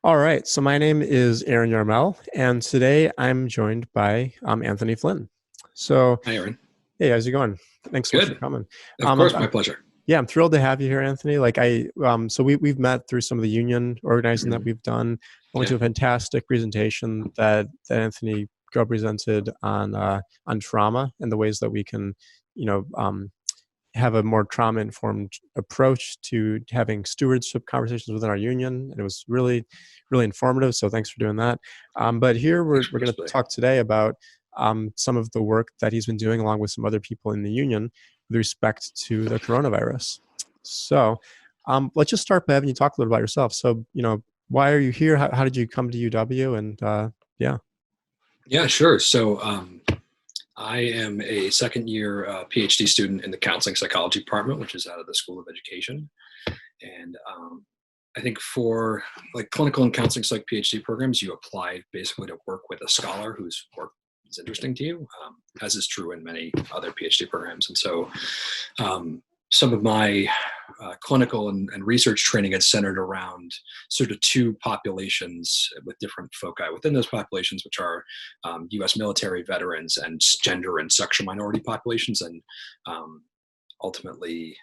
All right, so my name is Aaron Yarmel, and today I'm joined by Anthony Flynn. So, Hi, Aaron. hey, how's it going? Thanks so much for Good. coming. Of course, my pleasure. Yeah, I'm thrilled to have you here, Anthony. So we've met through some of the union organizing that Mhm. we've done. I went to Yeah. a fantastic presentation that Anthony presented on trauma and the ways that we can, you know, um, have a more trauma-informed approach to having stewardship conversations within our union. And it was really, really informative. So thanks for doing that. But here Thanks we're for going to participating. talk today about some of the work that he's been doing along with some other people in the union with respect to the coronavirus. So let's just start by having you talk a little about yourself. So, why are you here? How did you come to UW? And yeah. Yeah, sure. I am a second year PhD student in the counseling psychology department, which is out of the School of Education. And I think for like clinical and counseling psych PhD programs, you apply basically to work with a scholar whose work is interesting to you, as is true in many other PhD programs. And so some of my clinical and research training is centered around sort of two populations with different foci within those populations, which are U.S. military veterans and gender and sexual minority populations. And ultimately,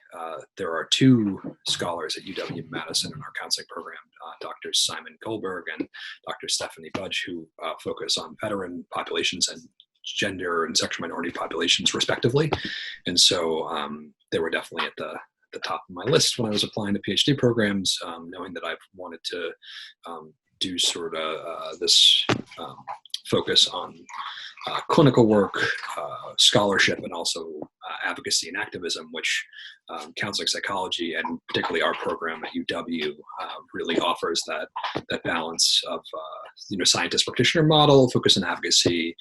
there are two scholars at UW-Madison in our counseling program, Drs. Simon Goldberg and Dr. Stephanie Budge, who focus on veteran populations and gender and sexual minority populations, respectively. And so they were definitely at the top of my list when I was applying to PhD programs, knowing that I've wanted to do sort of this focus on clinical work, scholarship, and also advocacy and activism, which counseling psychology and particularly our program at UW really offers that balance of scientist practitioner model, focus on advocacy,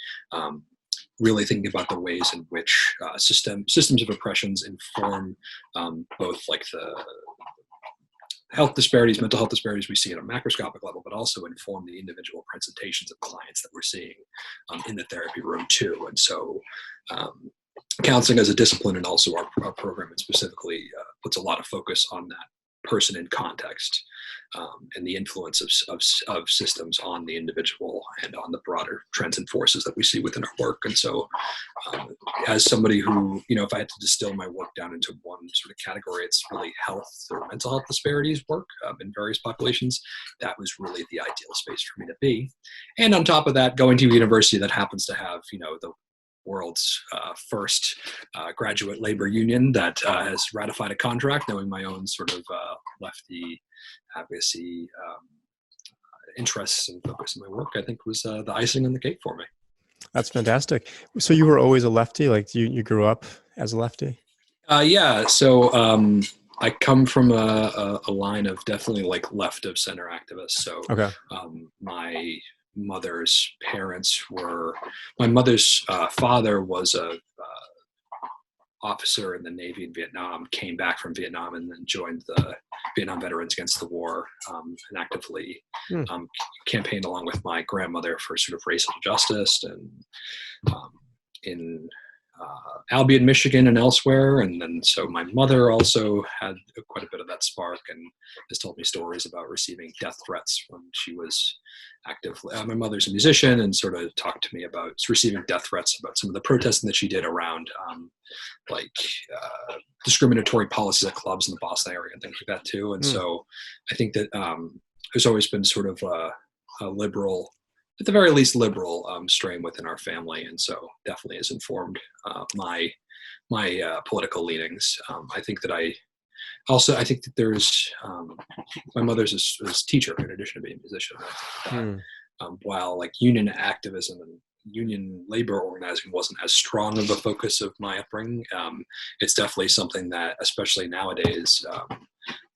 really thinking about the ways in which systems of oppressions inform both like the health disparities, mental health disparities we see at a macroscopic level, but also inform the individual presentations of clients that we're seeing in the therapy room too. And so counseling as a discipline and also our program specifically puts a lot of focus on that person in context and the influence of systems on the individual and on the broader trends and forces that we see within our work. And so as somebody who, if I had to distill my work down into one sort of category, it's really health or mental health disparities work in various populations. That was really the ideal space for me to be. And on top of that, going to a university that happens to have, the world's first graduate labor union that has ratified a contract, knowing my own sort of lefty advocacy interests and focus in my work, I think was the icing on the cake for me. That's fantastic. So you were always a lefty? Like you grew up as a lefty? Yeah. So I come from a line of definitely like left of center activists. So Okay. My mother's parents were, my mother's father was a officer in the Navy in Vietnam, came back from Vietnam and then joined the Vietnam Veterans Against the War and actively campaigned along with my grandmother for sort of racial justice and in Albion, Michigan and elsewhere. And then so my mother also had quite a bit of that spark and has told me stories about receiving death threats when she was active. My mother's a musician and sort of talked to me about receiving death threats about some of the protesting that she did around discriminatory policies at clubs in the Boston area and things like that too. And so I think that there's always been sort of a liberal, at the very least liberal strain within our family. And so definitely has informed my political leanings. I think that there's, my mother's a teacher in addition to being a musician. While like union activism and union labor organizing wasn't as strong of a focus of my upbringing, it's definitely something that, especially nowadays,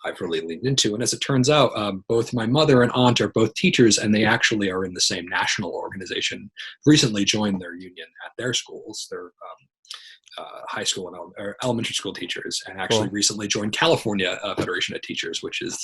I've really leaned into. And as it turns out, both my mother and aunt are both teachers, and they actually are in the same national organization. Recently joined their union at their schools. They're high school and or elementary school teachers, and actually Cool. recently joined California Federation of Teachers, which is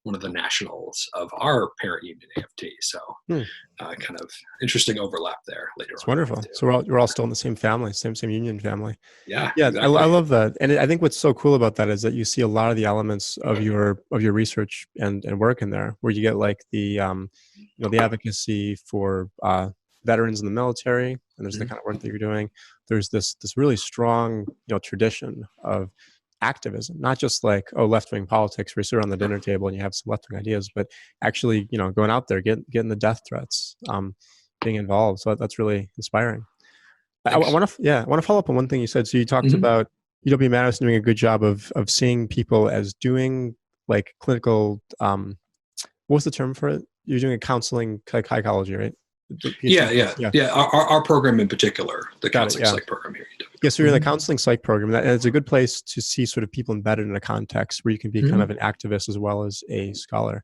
one of the nationals of our parent union, AFT. So Hmm. kind of interesting overlap there later It's on in life wonderful. too. So we're all still in the same family, same union family. Yeah, Yeah, I exactly. love that, and I think what's so cool about that is that you see a lot of the elements of your research and work in there, where you get like the the advocacy for veterans in the military, and there's the Mhm. kind of work that you're doing. There's this really strong tradition of activism, not just like left wing politics, where you sit around the dinner table and you have some left wing ideas, but actually going out there, getting the death threats, being involved. So that's really inspiring. I Thanks. want to, I want to follow up on one thing you said. So you talked Mhm. about UW-Madison doing a good job of seeing people as doing like clinical. What was the term for it? You're doing a counseling psychology, right? Yeah. Our program in particular, the Got it. counseling Yeah, psych program here at yeah. UW. So you're in the counseling psych program, and it's a good place to see sort of people embedded in a context where you can be kind Mhm. of an activist as well as a scholar.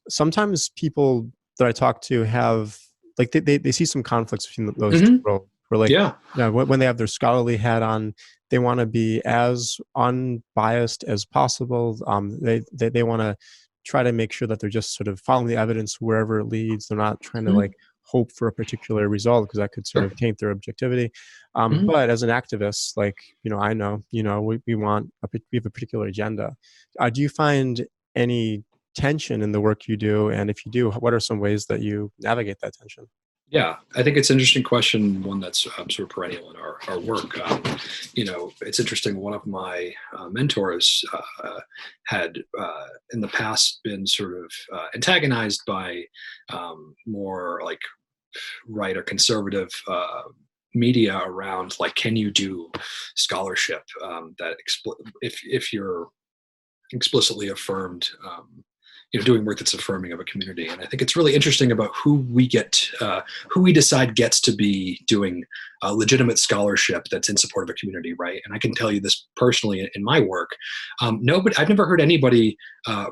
Sometimes people that I talk to have like they see some conflicts between those two Mhm. roles. Where like Yeah. when they have their scholarly hat on, they want to be as unbiased as possible. They want to try to make sure that they're just sort of following the evidence wherever it leads. They're not trying to like Mhm. hope for a particular result because that could sort Sure. of taint their objectivity. Mhm. But as an activist, like I know we want we have a particular agenda. Do you find any tension in the work you do? And if you do, what are some ways that you navigate that tension? Yeah, I think it's an interesting question, one that's sort of perennial in our work. It's interesting. One of my mentors had in the past been sort of antagonized by more like right or conservative media around like, can you do scholarship if you're explicitly affirmed, doing work that's affirming of a community. And I think it's really interesting about who we decide gets to be doing legitimate scholarship that's in support of a community, right? And I can tell you this personally in my work. Nobody, I've never heard anybody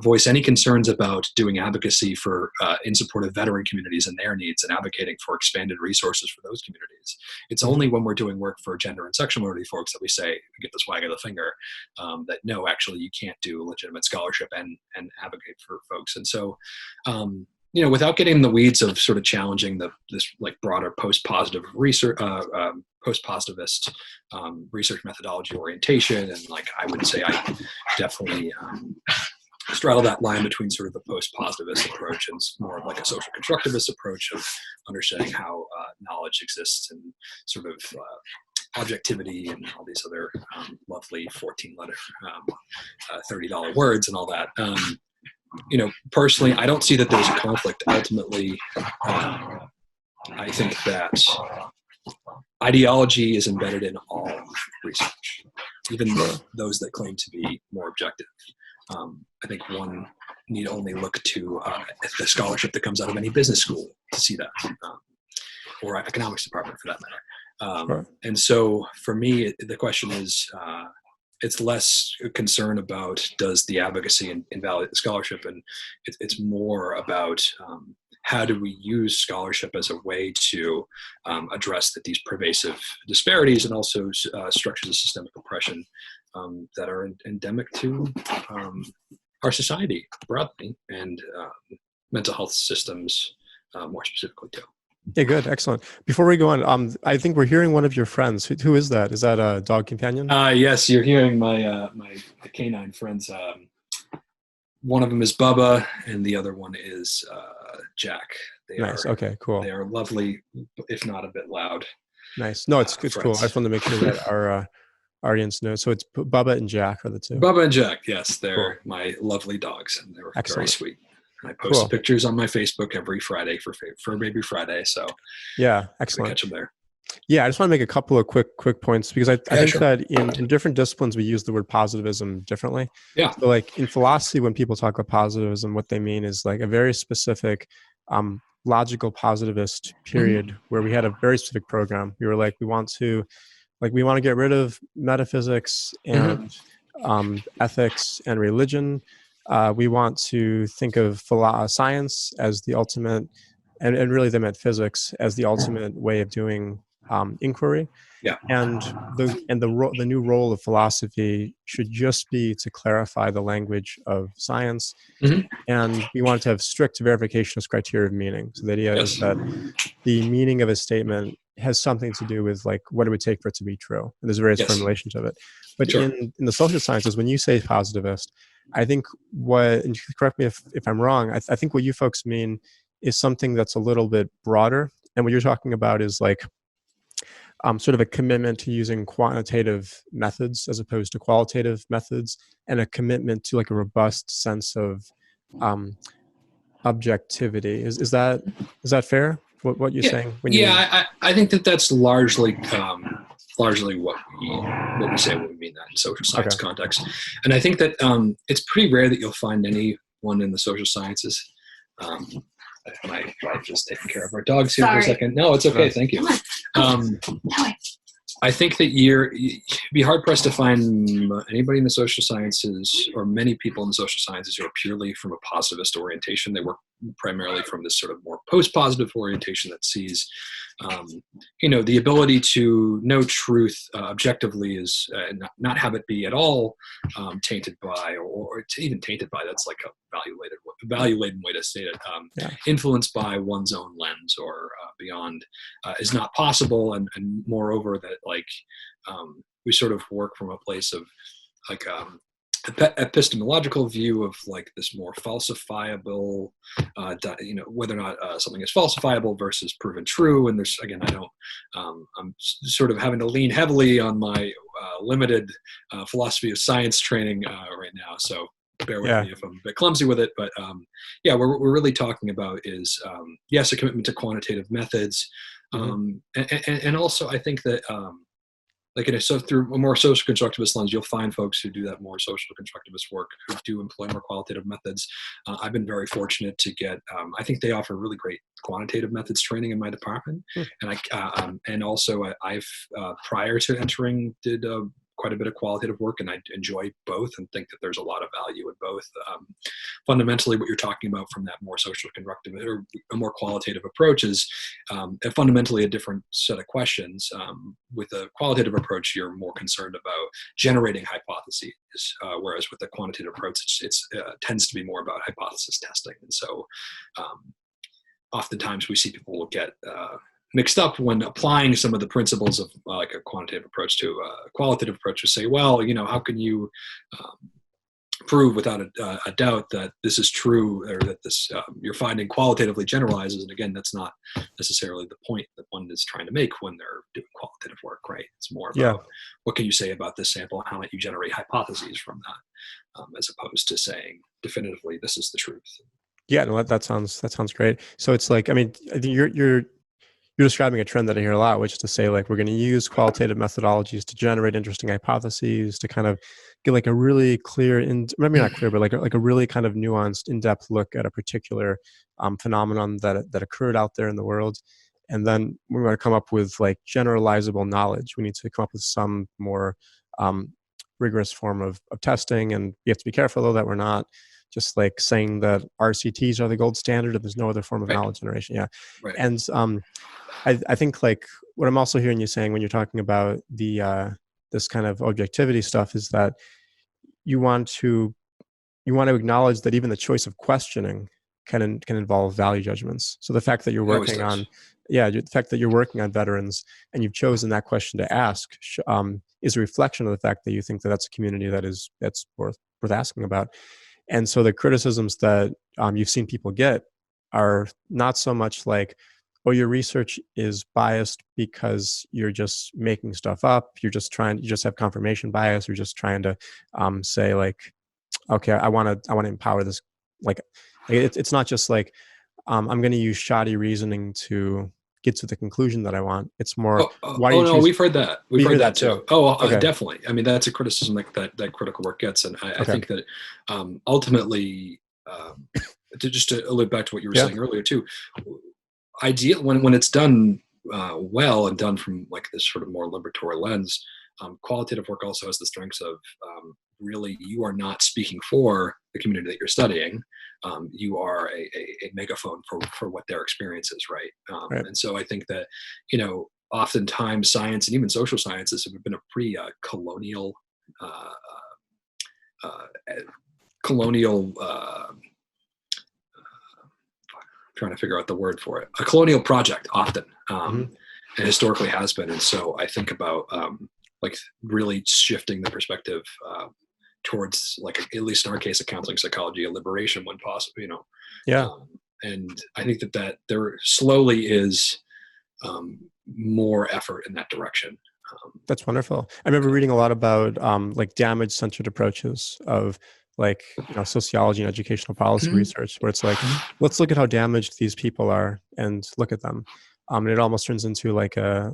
voice any concerns about doing advocacy for in support of veteran communities and their needs, and advocating for expanded resources for those communities. It's Mhm. only when we're doing work for gender and sexual minority folks that we say, we get this wag of the finger, that no, actually you can't do legitimate scholarship and advocate for folks. And so, without getting in the weeds of sort of challenging this like broader post-positive research, post-positivist research methodology orientation, and like I would say I definitely straddle that line between sort of the post-positivist approach and more of like a social constructivist approach of understanding how knowledge exists and sort of objectivity and all these other lovely 14-letter, $30 words and all that. Personally, I don't see that there's a conflict. Ultimately, I think that ideology is embedded in all research, even those that claim to be more objective. I think one need only look to the scholarship that comes out of any business school to see that, or economics department for that matter. Sure. And so for me, the question is, it's less a concern about does the advocacy invalidate the scholarship, and it's more about how do we use scholarship as a way to address these pervasive disparities and also structures of systemic oppression that are endemic to our society broadly, and mental health systems more specifically too. Yeah, good. Excellent. Before we go on, I think we're hearing one of your friends. Who is that? Is that a dog companion? Yes, you're hearing my canine friends. One of them is Bubba, and the other one is Jack. Nice. Okay, cool. They are lovely, if not a bit loud. Nice. No, it's cool. I just wanted to make sure that our audience knows. So it's Bubba and Jack are the two. Bubba and Jack, yes, they're Cool. my lovely dogs, and they're very Excellent. sweet. I post Cool. pictures on my Facebook every Friday for Baby Friday, so Yeah, you excellent. catch them there. Yeah, I just want to make a couple of quick points because I think Sure. that in different disciplines we use the word positivism differently. Yeah. So like in philosophy, when people talk about positivism, what they mean is like a very specific logical positivist period where we had a very specific program. We were like, we want to get rid of metaphysics and ethics and religion. We want to think of science as the ultimate, and really they meant physics as the ultimate way of doing inquiry. Yeah. And the new role of philosophy should just be to clarify the language of science. Mhm. And we want to have strict verification as criteria of meaning. So the idea is Yes. that the meaning of a statement has something to do with like what it would take for it to be true. And there's various Yes. formulations of it. But Sure. in the social sciences, when you say positivist, I think what, and correct me if I'm wrong, I think what you folks mean is something that's a little bit broader. And what you're talking about is like sort of a commitment to using quantitative methods as opposed to qualitative methods, and a commitment to like a robust sense of um, objectivity. Is that fair? What you're saying when you mean? I think that that's largely largely what we say when we mean that in social science Okay. context. And I think that it's pretty rare that you'll find anyone in the social sciences. My wife is taking care of our dogs here for a second. No, it's okay. Thank you. I think that you'd be hard pressed to find anybody in the social sciences, or many people in the social sciences, who are purely from a positivist orientation. They work primarily from this sort of more post-positive orientation that sees, the ability to know truth objectively is not have it be at all tainted by, or even tainted by. That's like a value-laden way to state it. Influenced by one's own lens or beyond is not possible, and moreover that we sort of work from a place of like epistemological view of like this more falsifiable, whether or not something is falsifiable versus proven true. And there's, again, I'm sort of having to lean heavily on my limited philosophy of science training right now. So bear with me if I'm a bit clumsy with it, but what we're really talking about is, yes, a commitment to quantitative methods. And also I think that, through a more social constructivist lens, you'll find folks who do that more social constructivist work, who do employ more qualitative methods. I've been very fortunate to get, I think they offer really great quantitative methods training in my department. And I've prior to entering, did quite a bit of qualitative work, and I enjoy both and think that there's a lot of value in both. Fundamentally, what you're talking about from that more social constructive or a more qualitative approach is fundamentally a different set of questions. With a qualitative approach, you're more concerned about generating hypotheses, whereas with the quantitative approach, it tends to be more about hypothesis testing. And so oftentimes we see people get mixed up when applying some of the principles of like a quantitative approach to a qualitative approach, to say, well, how can you prove without a doubt that this is true, or that this you're finding qualitatively generalizes? And again, that's not necessarily the point that one is trying to make when they're doing qualitative work, right? It's more about what can you say about this sample, how might you generate hypotheses from that, as opposed to saying definitively this is the truth. Yeah, no, that sounds great. So it's like, I mean, I think you're describing a trend that I hear a lot, which is to say, like, we're going to use qualitative methodologies to generate interesting hypotheses, to kind of get like a really clear, maybe not clear, but like a really kind of nuanced, in-depth look at a particular phenomenon that occurred out there in the world. And then we want to come up with like generalizable knowledge. We need to come up with some more rigorous form of testing. And we have to be careful, though, that we're not just like saying that RCTs are the gold standard and there's no other form of knowledge generation. Yeah. Right. And I think like what I'm also hearing you saying when you're talking about the this kind of objectivity stuff is that you want to acknowledge that even the choice of questioning can involve value judgments. So the fact that you're working on the fact that you're working on veterans and you've chosen that question to ask is a reflection of the fact that you think that that's a community that's worth asking about. And so the criticisms that you've seen people get are not so much like, oh, your research is biased because you're just making stuff up. You just have confirmation bias. You're just trying to say like, okay, I want to empower this. Like it's not just like I'm going to use shoddy reasoning to get to the conclusion that I want. It's more. We've heard that. We've heard that too. Okay. Definitely. I mean, that's a criticism that critical work gets, and I think that ultimately, to allude back to what you were saying earlier too, ideal when it's done well and done from like this sort of more liberatory lens, qualitative work also has the strengths of really you are not speaking for the community that you're studying. You are a megaphone for what their experience is, right? And so I think that oftentimes science and even social sciences have been a pretty colonial, uh, uh, colonial. Trying to figure out the word for it. A colonial project, often, and historically has been. And so I think about like really shifting the perspective towards, like, at least in our case, a counseling psychology, a liberation when possible. Yeah. And I think that there slowly is more effort in that direction. That's wonderful. I remember reading a lot about like damage-centered approaches of, like, sociology and educational policy research, where it's like, let's look at how damaged these people are and look at them. And it almost turns into like a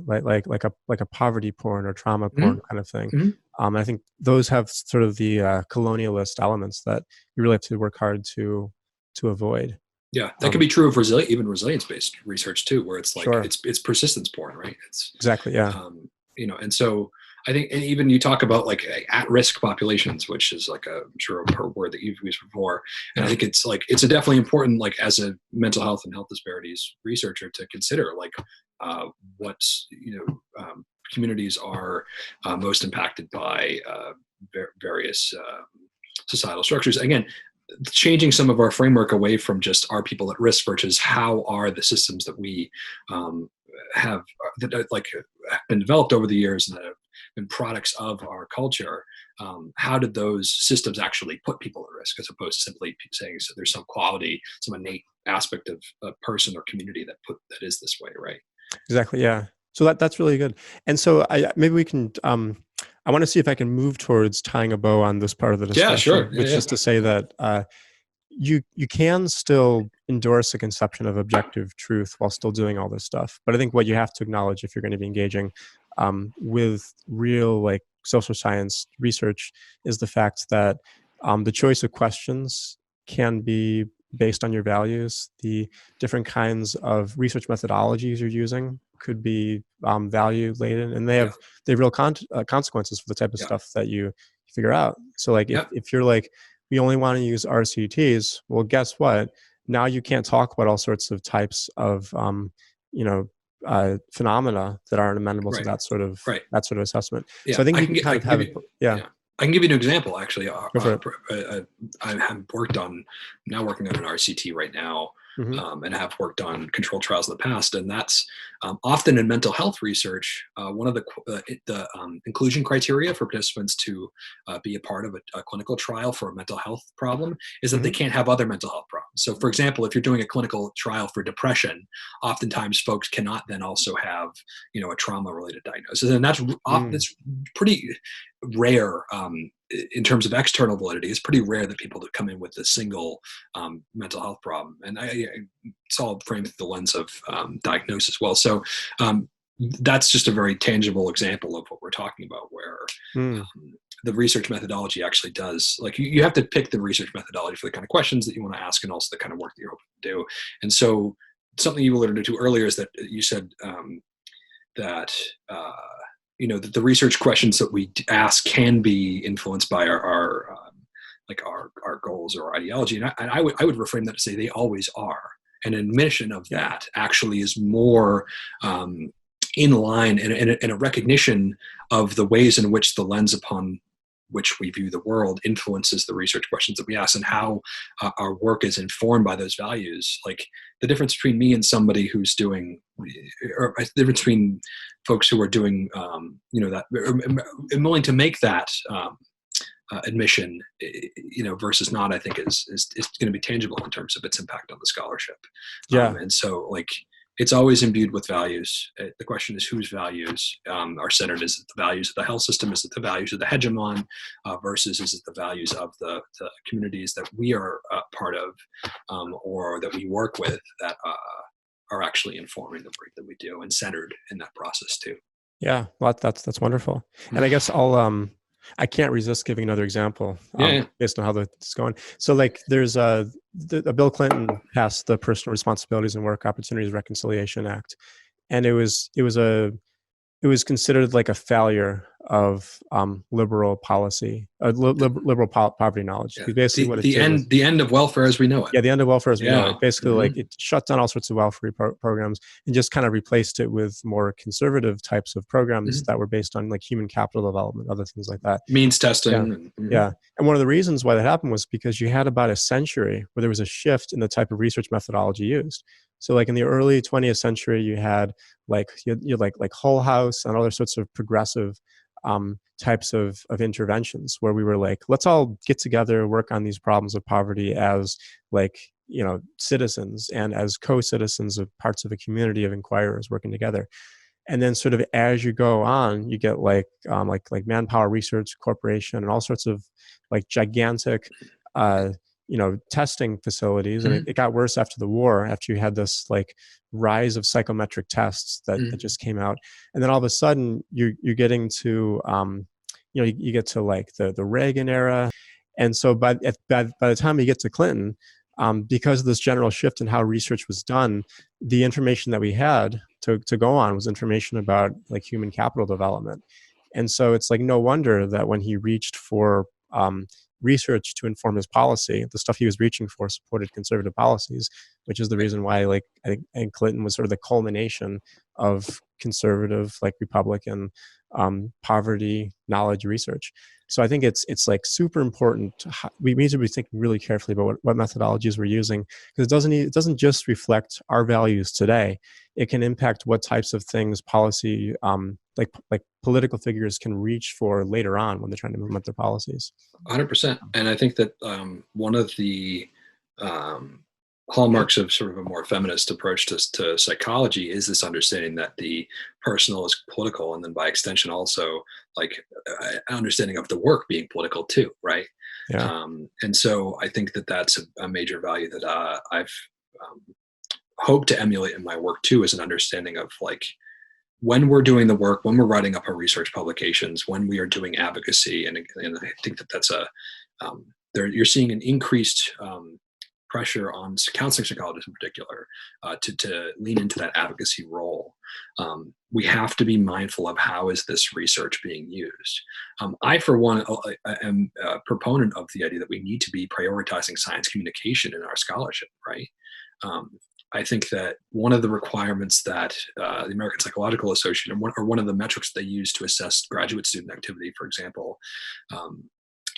poverty porn or trauma porn kind of thing. I think those have sort of the colonialist elements that you really have to work hard to avoid. Yeah, that could be true of even resilience-based research too, where it's like Sure. it's persistence porn, right? It's Exactly. Yeah. and so I think, and even you talk about like at-risk populations, which is like I'm sure a word that you've used before, and I think it's a definitely important, like, as a mental health and health disparities researcher, to consider like what's communities are most impacted by various societal structures. Again, changing some of our framework away from just are people at risk versus how are the systems that we have been developed over the years and that have been products of our culture. How did those systems actually put people at risk, as opposed to simply saying so there's some quality, some innate aspect of a person or community that is this way, right? Exactly. Yeah. So that's really good. And so maybe we can. I want to see if I can move towards tying a bow on this part of the discussion, Yeah, sure. which is to say that you can still endorse a conception of objective truth while still doing all this stuff. But I think what you have to acknowledge if you're going to be engaging with real, like, social science research is the fact that the choice of questions can be based on your values. The different kinds of research methodologies you're using could be value laden, and they have real consequences for the type of stuff that you figure out. So, like, if you're like, we only want to use RCTs, well, guess what? Now you can't talk about all sorts of types of phenomena that aren't amenable to that sort of assessment. Yeah, So I think you can kind of have it. Yeah. I can give you an example, actually. Go for it. I have working on an RCT right now, and have worked on controlled trials in the past, and that's often in mental health research. One of the inclusion criteria for participants to be a part of a clinical trial for a mental health problem is that they can't have other mental health problems. So, for example, if you're doing a clinical trial for depression, oftentimes folks cannot then also have a trauma-related diagnosis, and that's pretty rare. In terms of external validity, it's pretty rare that people that come in with a single mental health problem, and it's all framed through the lens of diagnosis as well. So that's just a very tangible example of what we're talking about, where the research methodology actually does, like, you have to pick the research methodology for the kind of questions that you want to ask and also the kind of work that you're hoping to do. And so something you alluded to earlier is that you said that that the research questions that we ask can be influenced by our goals or ideology, and I would reframe that to say they always are. An admission of that actually is more in line and a recognition of the ways in which the lens upon which we view the world influences the research questions that we ask, and how our work is informed by those values. Like, the difference between me and somebody who's doing, or the difference between folks who are doing, that are willing to make that admission, versus not, I think is going to be tangible in terms of its impact on the scholarship. And so, like, it's always imbued with values. The question is whose values are centered. Is it the values of the health system? Is it the values of the hegemon? Versus is it the values of the communities that we are part of, or that we work with, that are actually informing the work that we do and centered in that process too. Yeah, well, that's wonderful. And I guess I can't resist giving another example based on how it's going. So, like, there's Bill Clinton passed the Personal Responsibilities and Work Opportunities Reconciliation Act, and it was considered like a failure of liberal policy, poverty knowledge. Yeah. Basically, what it did was, The end of welfare as we know it. yeah, the end of welfare as we know Yeah. it. Basically, like it shut down all sorts of welfare programs and just kind of replaced it with more conservative types of programs that were based on like human capital development, other things like that. Means testing. Yeah. Yeah. And one of the reasons why that happened was because you had about a century where there was a shift in the type of research methodology used. So like in the early 20th century, you had like like Hull House and other sorts of progressive types of interventions where we were like, let's all get together, work on these problems of poverty as like, citizens and as co-citizens of parts of a community of inquirers working together. And then sort of as you go on, you get like Manpower Research Corporation and all sorts of like gigantic, testing facilities. And it got worse after the war, after you had this like rise of psychometric tests that just came out. And then all of a sudden you're getting to, you get to like the Reagan era. And so by the time you get to Clinton, because of this general shift in how research was done, the information that we had to go on was information about like human capital development. And so it's like no wonder that when he reached for research to inform his policy, the stuff he was reaching for supported conservative policies, which is the reason why like I think Clinton was sort of the culmination of conservative, like Republican poverty knowledge research. So I think it's like super important. We need to be thinking really carefully about what methodologies we're using, because it doesn't just reflect our values today. It can impact what types of things policy, like political figures can reach for later on when they're trying to implement their policies. 100%. And I think that one of the hallmarks of sort of a more feminist approach to psychology is this understanding that the personal is political, and then by extension also like understanding of the work being political too, right? Yeah. And so I think that that's a major value that I've hoped to emulate in my work too, is an understanding of like when we're doing the work, when we're writing up our research publications, when we are doing advocacy, and I think that that's you're seeing an increased pressure on counseling psychologists in particular to lean into that advocacy role. We have to be mindful of how is this research being used. I, for one, am a proponent of the idea that we need to be prioritizing science communication in our scholarship, right? I think that one of the requirements that the American Psychological Association, or one of the metrics they use to assess graduate student activity, for example,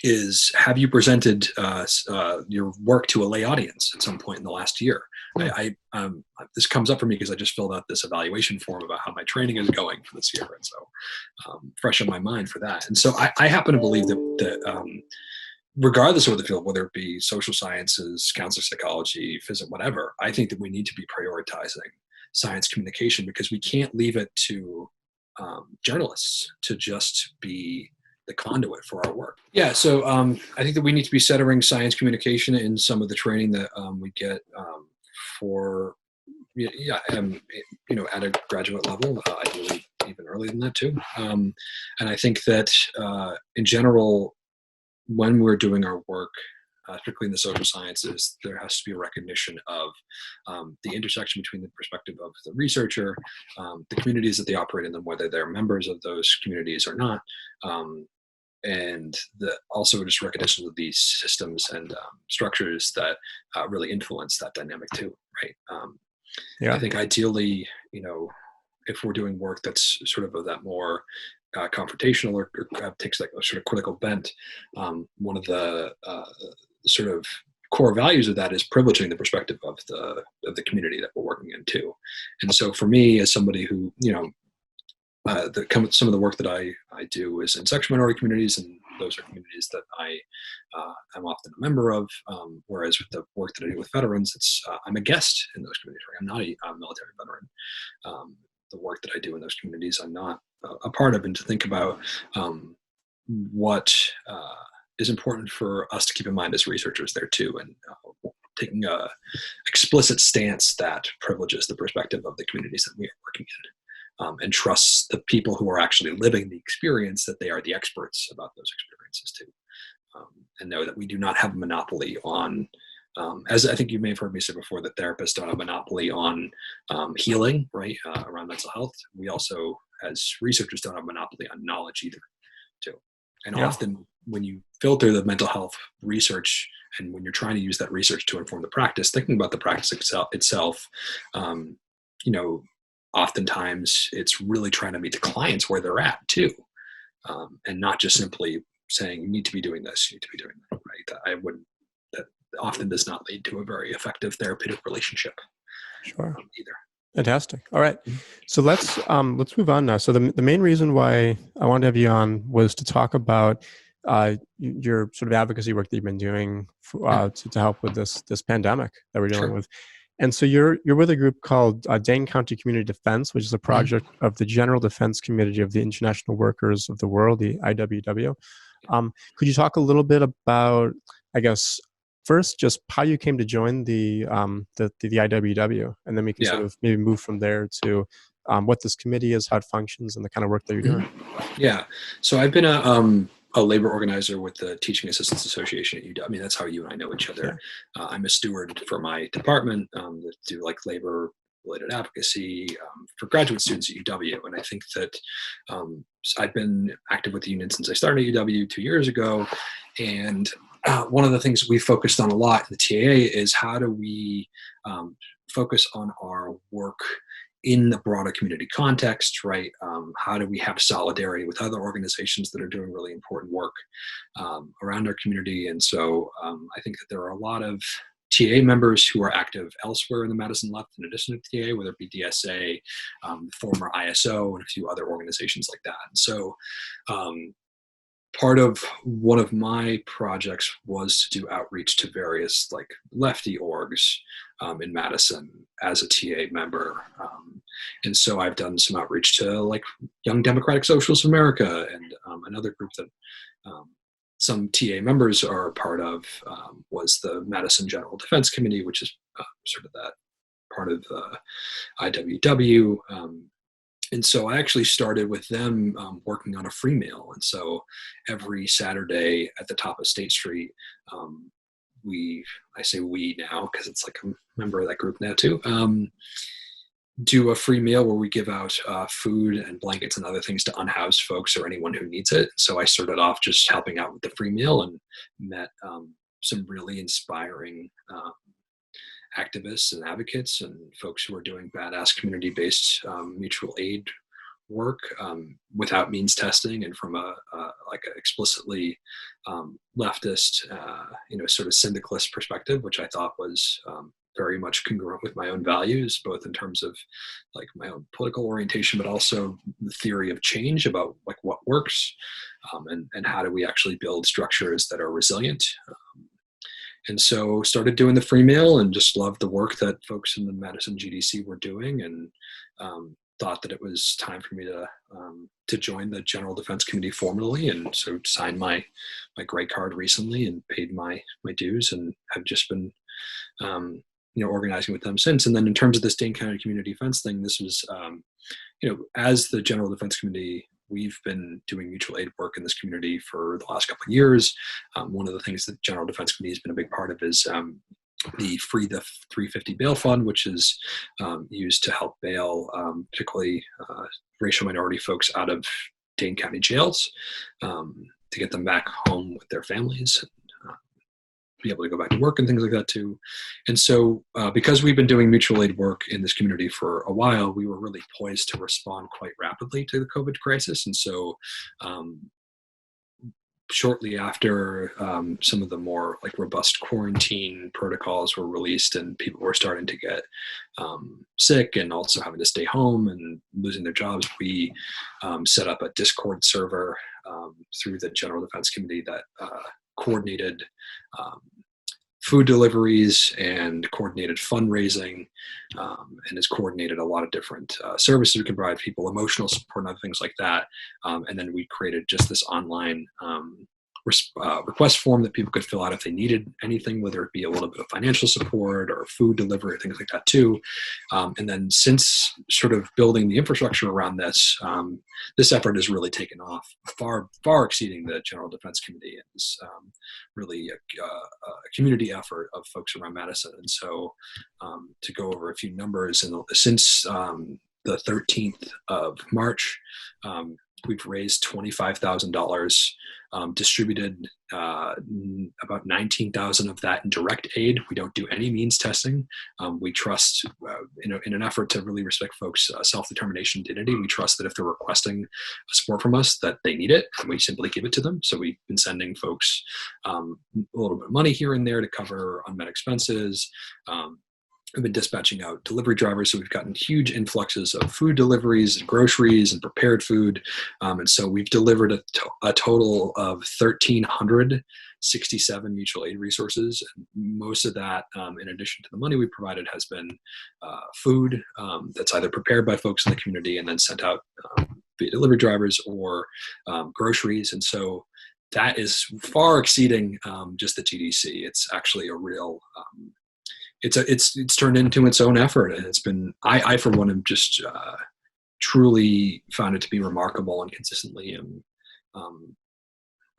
is have you presented your work to a lay audience at some point in the last year? This comes up for me because I just filled out this evaluation form about how my training is going for this year, and so fresh on my mind for that. And so I happen to believe that regardless of what the field, whether it be social sciences, counseling psychology, physics, whatever, I think that we need to be prioritizing science communication, because we can't leave it to journalists to just be the conduit for our work. Yeah, so I think that we need to be centering science communication in some of the training that we get for, at a graduate level, ideally even earlier than that too. And I think that in general, when we're doing our work, particularly in the social sciences, there has to be a recognition of the intersection between the perspective of the researcher, the communities that they operate in, them, whether they're members of those communities or not, and also just recognition of these systems and structures that really influence that dynamic too, right? I think ideally, if we're doing work that's sort of that more confrontational or takes like a sort of critical bent, one of the sort of core values of that is privileging the perspective of the community that we're working in too. And so for me, as somebody who, some of the work that I do is in sexual minority communities, and those are communities that I'm often a member of. Whereas with the work that I do with veterans, I'm a guest in those communities. Right? I'm not a military veteran. The work that I do in those communities, I'm not a part of, and to think about what is important for us to keep in mind as researchers there too, and taking a explicit stance that privileges the perspective of the communities that we are working in, and trusts the people who are actually living the experience that they are the experts about those experiences too, and know that we do not have a monopoly on, as I think you may have heard me say before, that therapists don't have a monopoly on healing, right, around mental health. We also, as researchers, don't have a monopoly on knowledge either. too. And Yeah. often when you filter the mental health research and when you're trying to use that research to inform the practice, thinking about the practice itself, um, you know, oftentimes it's really trying to meet the clients where they're at too, and not just simply saying you need to be doing this, you need to be doing that. Right? That often does not lead to a very effective therapeutic relationship. Sure. Either. Fantastic. All right. So let's move on now. So the main reason why I wanted to have you on was to talk about your sort of advocacy work that you've been doing to help with this pandemic that we're dealing Sure. with. And so you're with a group called Dane County Community Defense, which is a project of the General Defense Committee of the International Workers of the World, the IWW. Could you talk a little bit about, I guess, first, just how you came to join the IWW, and then we can sort of maybe move from there to what this committee is, how it functions, and the kind of work that you're doing. Yeah. So I've been a labor organizer with the Teaching Assistants Association at UW. I mean, that's how you and I know each other. Yeah. I'm a steward for my department that do like labor related advocacy for graduate students at UW. And I think that I've been active with the union since I started at UW 2 years ago. And one of the things we focused on a lot in the TAA is how do we focus on our work in the broader community context, right? How do we have solidarity with other organizations that are doing really important work around our community? And so I think that there are a lot of TA members who are active elsewhere in the Madison left in addition to TA, whether it be DSA, former ISO, and a few other organizations like that. And so part of one of my projects was to do outreach to various like lefty orgs in Madison as a TA member. And so I've done some outreach to like Young Democratic Socialists of America and another group that some TA members are a part of was the Madison General Defense Committee, which is sort of that part of the IWW. And so I actually started with them working on a free meal. And so every Saturday at the top of State Street, I say we now because it's like a member of that group now too, do a free meal where we give out food and blankets and other things to unhoused folks or anyone who needs it. So I started off just helping out with the free meal and met some really inspiring activists and advocates and folks who are doing badass community-based mutual aid work without means testing and from a like an explicitly leftist, sort of syndicalist perspective, which I thought was very much congruent with my own values, both in terms of like my own political orientation, but also the theory of change about like what works and how do we actually build structures that are resilient. And so started doing the free meal and just loved the work that folks in the Madison GDC were doing and thought that it was time for me to join the General Defense Committee formally. And so signed my gray card recently and paid my dues and have just been organizing with them since. And then in terms of this Dane County Community Defense thing, this was, as the General Defense Committee, we've been doing mutual aid work in this community for the last couple of years. One of the things that General Defense Committee has been a big part of is the Free the 350 Bail Fund, which is used to help bail particularly racial minority folks out of Dane County jails to get them back home with their families. Be able to go back to work and things like that too. And so because we've been doing mutual aid work in this community for a while, we were really poised to respond quite rapidly to the COVID crisis. And so shortly after some of the more like robust quarantine protocols were released and people were starting to get sick and also having to stay home and losing their jobs, we set up a Discord server through the General Defense Committee that coordinated food deliveries and coordinated fundraising and has coordinated a lot of different services we can provide people, emotional support and other things like that. And then we created just this online request form that people could fill out if they needed anything, whether it be a little bit of financial support or food delivery, things like that too. And then since sort of building the infrastructure around this, this effort has really taken off, far exceeding the General Defense Committee. It's really a community effort of folks around Madison. And so to go over a few numbers, and since the the 13th of March. We've raised $25,000, distributed about 19,000 of that in direct aid. We don't do any means testing. We trust, in an effort to really respect folks' self-determination and dignity, we trust that if they're requesting support from us, that they need it, and we simply give it to them. So we've been sending folks a little bit of money here and there to cover unmet expenses. We've been dispatching out delivery drivers, so we've gotten huge influxes of food deliveries and groceries and prepared food. And so we've delivered a total of 1,367 mutual aid resources. And most of that, in addition to the money we provided, has been food that's either prepared by folks in the community and then sent out via delivery drivers, or groceries. And so that is far exceeding just the TDC. It's actually a real it's turned into its own effort, and it's been, I for one have just truly found it to be remarkable, and consistently I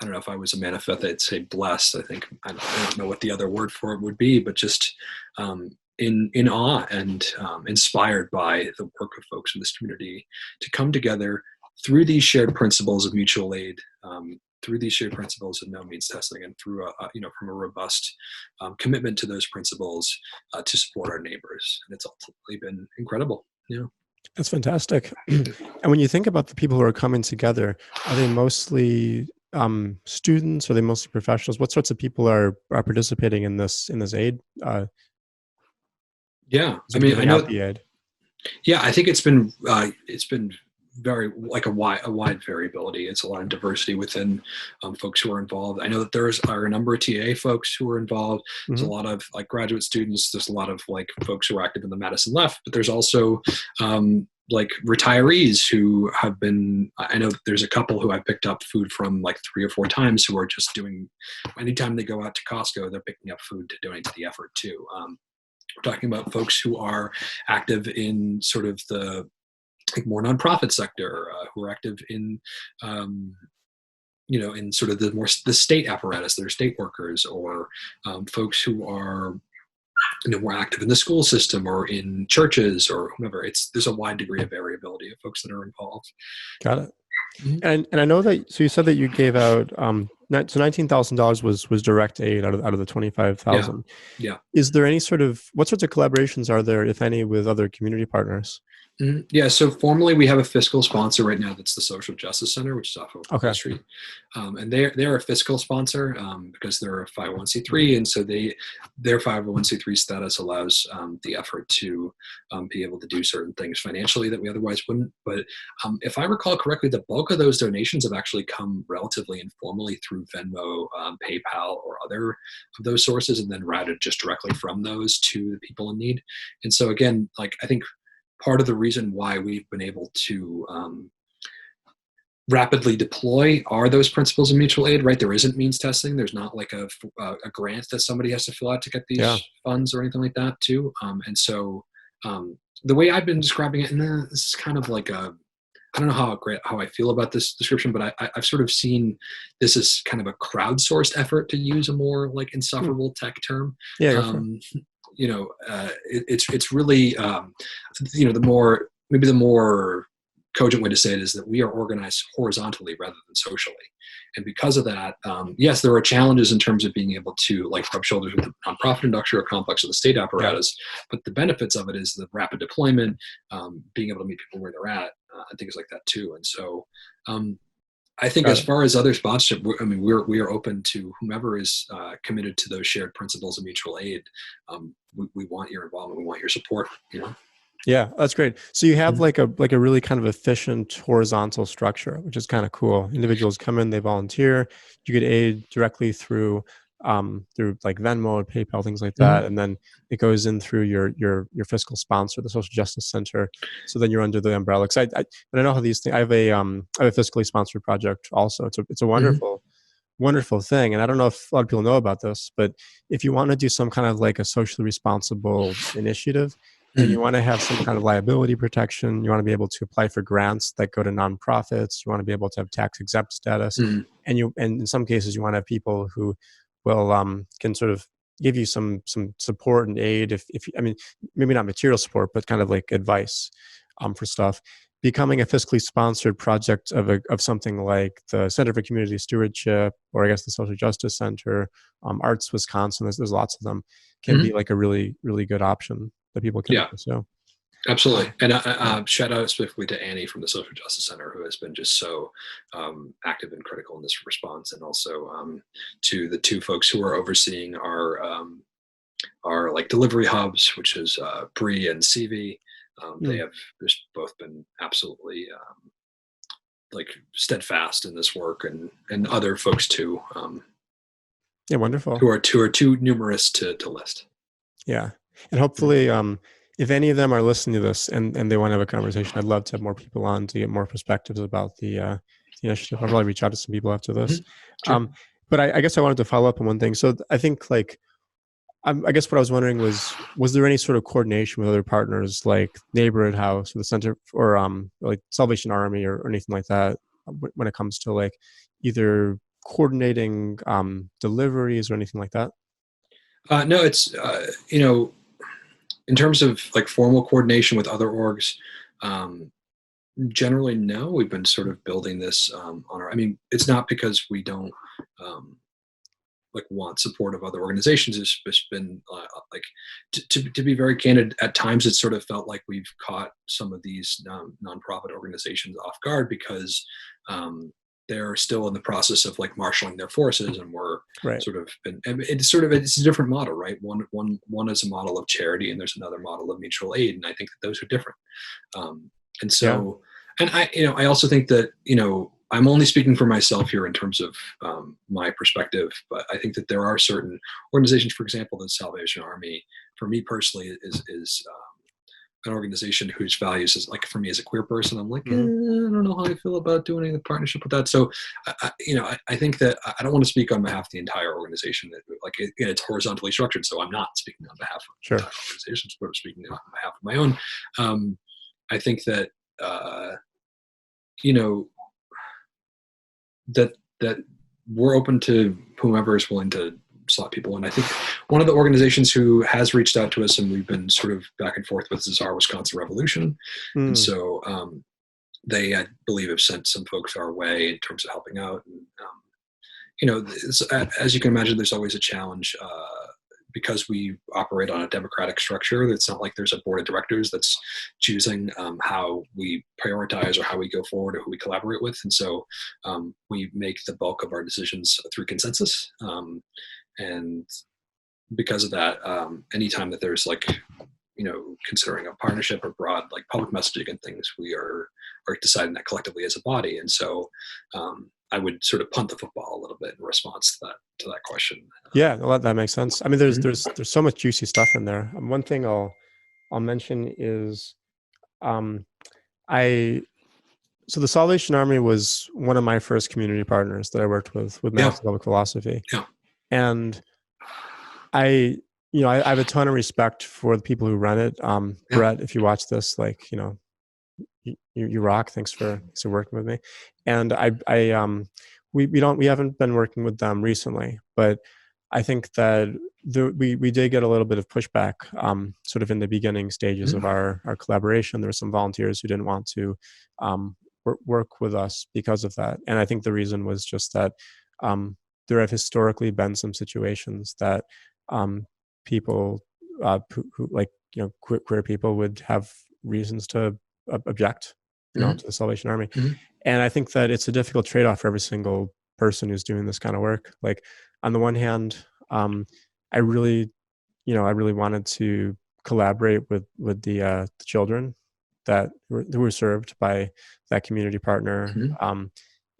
don't know if I was a man of faith, I'd say blessed. I think I don't know what the other word for it would be, but just in awe and inspired by the work of folks in this community to come together through these shared principles of mutual aid, through these shared principles of no means testing, and through from a robust commitment to those principles to support our neighbors. And it's ultimately been incredible. Yeah. That's fantastic. And when you think about the people who are coming together, are they mostly students? Are they mostly professionals? What sorts of people are participating in this aid? Yeah, I mean, I know. The aid? Yeah, I think it's been very like a wide variability. It's a lot of diversity within folks who are involved. I know that there are a number of TA folks who are involved. There's a lot of like graduate students. There's a lot of like folks who are active in the Madison left, but there's also like retirees who have been, I know there's a couple who I picked up food from like 3 or 4 times, who are just doing, anytime they go out to Costco, they're picking up food to donate to the effort too. We're talking about folks who are active in sort of the like more nonprofit sector, who are active in, in sort of the state apparatus, they're state workers, or folks who are, more active in the school system or in churches or whomever. There's a wide degree of variability of folks that are involved. Got it. And I know that, so you said that you gave out, so $19,000 was direct aid out of the 25,000. Yeah. Is there any what sorts of collaborations are there, if any, with other community partners? Yeah, so formally we have a fiscal sponsor right now. That's the Social Justice Center, which is off of Wall Street. And they're a fiscal sponsor because they're a 501c3. And so their 501c3 status allows the effort to be able to do certain things financially that we otherwise wouldn't. But if I recall correctly, the bulk of those donations have actually come relatively informally through Venmo, PayPal, or other of those sources, and then routed just directly from those to the people in need. And so again, like I think part of the reason why we've been able to rapidly deploy are those principles of mutual aid, right? There isn't means testing. There's not like a grant that somebody has to fill out to get these funds or anything like that too. And so the way I've been describing it, and this is kind of like I don't know how I feel about this description, but I've sort of seen this as kind of a crowdsourced effort, to use a more like insufferable tech term. It's really, the more cogent way to say it is that we are organized horizontally rather than socially. And because of that, yes, there are challenges in terms of being able to like rub shoulders with the nonprofit industrial complex of the state apparatus, but the benefits of it is the rapid deployment, being able to meet people where they're at, and things like that too. And so, I think as far as other sponsorship, we are open to whomever is committed to those shared principles of mutual aid. We want your involvement. We want your support. Yeah, that's great. So you have like a really kind of efficient horizontal structure, which is kind of cool. Individuals come in, they volunteer. You get aid directly through like Venmo or PayPal, things like that, and then it goes in through your fiscal sponsor, the Social Justice Center. So then you're under the umbrella. Because I know how these things. I have a fiscally sponsored project also. It's a wonderful thing, and I don't know if a lot of people know about this, but if you want to do some kind of like a socially responsible initiative, and you want to have some kind of liability protection, you want to be able to apply for grants that go to nonprofits, you want to be able to have tax exempt status, and in some cases you want to have people who will can sort of give you some support and aid, if maybe not material support, but kind of like advice. for stuff, becoming a fiscally sponsored project of something like the Center for Community Stewardship, or I guess the Social Justice Center, Arts Wisconsin, there's lots of them, can be like a really, really good option that people can pursue. Absolutely. And shout out specifically to Annie from the Social Justice Center, who has been just so active and critical in this response, and also to the two folks who are overseeing our like delivery hubs, which is Bree and CV. They have just both been absolutely like steadfast in this work, and other folks too. Yeah, wonderful. Who are too numerous to list. Yeah, and hopefully, if any of them are listening to this and they want to have a conversation, I'd love to have more people on to get more perspectives about the initiative. I'll probably reach out to some people after this. Sure. But I guess I wanted to follow up on one thing. So I think like, I guess what I was wondering was there any sort of coordination with other partners like Neighborhood House or the Center, or like Salvation Army or anything like that, when it comes to like either coordinating deliveries or anything like that? No, it's in terms of like formal coordination with other orgs, generally no. We've been sort of building this on our. I mean, it's not because we don't like want support of other organizations. It's just been like to be very candid. At times, it sort of felt like we've caught some of these nonprofit organizations off guard because they're still in the process of like marshaling their forces, and we're sort of, and it's a different model, right? One is a model of charity, and there's another model of mutual aid, and I think that those are different. And so, and I also think that I'm only speaking for myself here in terms of my perspective, but I think that there are certain organizations, for example, the Salvation Army, for me personally, is an organization whose values is like, for me as a queer person, I'm like, I don't know how I feel about doing any partnership with that. So, I think that I don't want to speak on behalf of the entire organization. That like it's horizontally structured, so I'm not speaking on behalf of entire organizations, but I'm speaking on behalf of my own. I think that that we're open to whomever is willing to slot people in. I think one of the organizations who has reached out to us and we've been sort of back and forth with is our Wisconsin Revolution. And so they, I believe, have sent some folks our way in terms of helping out. And, as you can imagine, there's always a challenge because we operate on a democratic structure. It's not like there's a board of directors that's choosing how we prioritize or how we go forward or who we collaborate with. And so we make the bulk of our decisions through consensus. And because of that, anytime that there's like, considering a partnership or broad like public messaging and things, we are deciding that collectively as a body. And so I would sort of punt the football a little bit in response to that question. Yeah, well, that makes sense. I mean, there's so much juicy stuff in there. One thing I'll mention is, so the Salvation Army was one of my first community partners that I worked with Madison Public Philosophy. Yeah. And I have a ton of respect for the people who run it. Brett, if you watch this, like, you rock. Thanks for working with me. And we haven't been working with them recently, but I think that we did get a little bit of pushback sort of in the beginning stages of our collaboration. There were some volunteers who didn't want to work with us because of that. And I think the reason was just that there have historically been some situations that people who like, queer people would have reasons to object to the Salvation Army. And I think that it's a difficult trade-off for every single person who's doing this kind of work. Like, on the one hand, I really wanted to collaborate with the children who were served by that community partner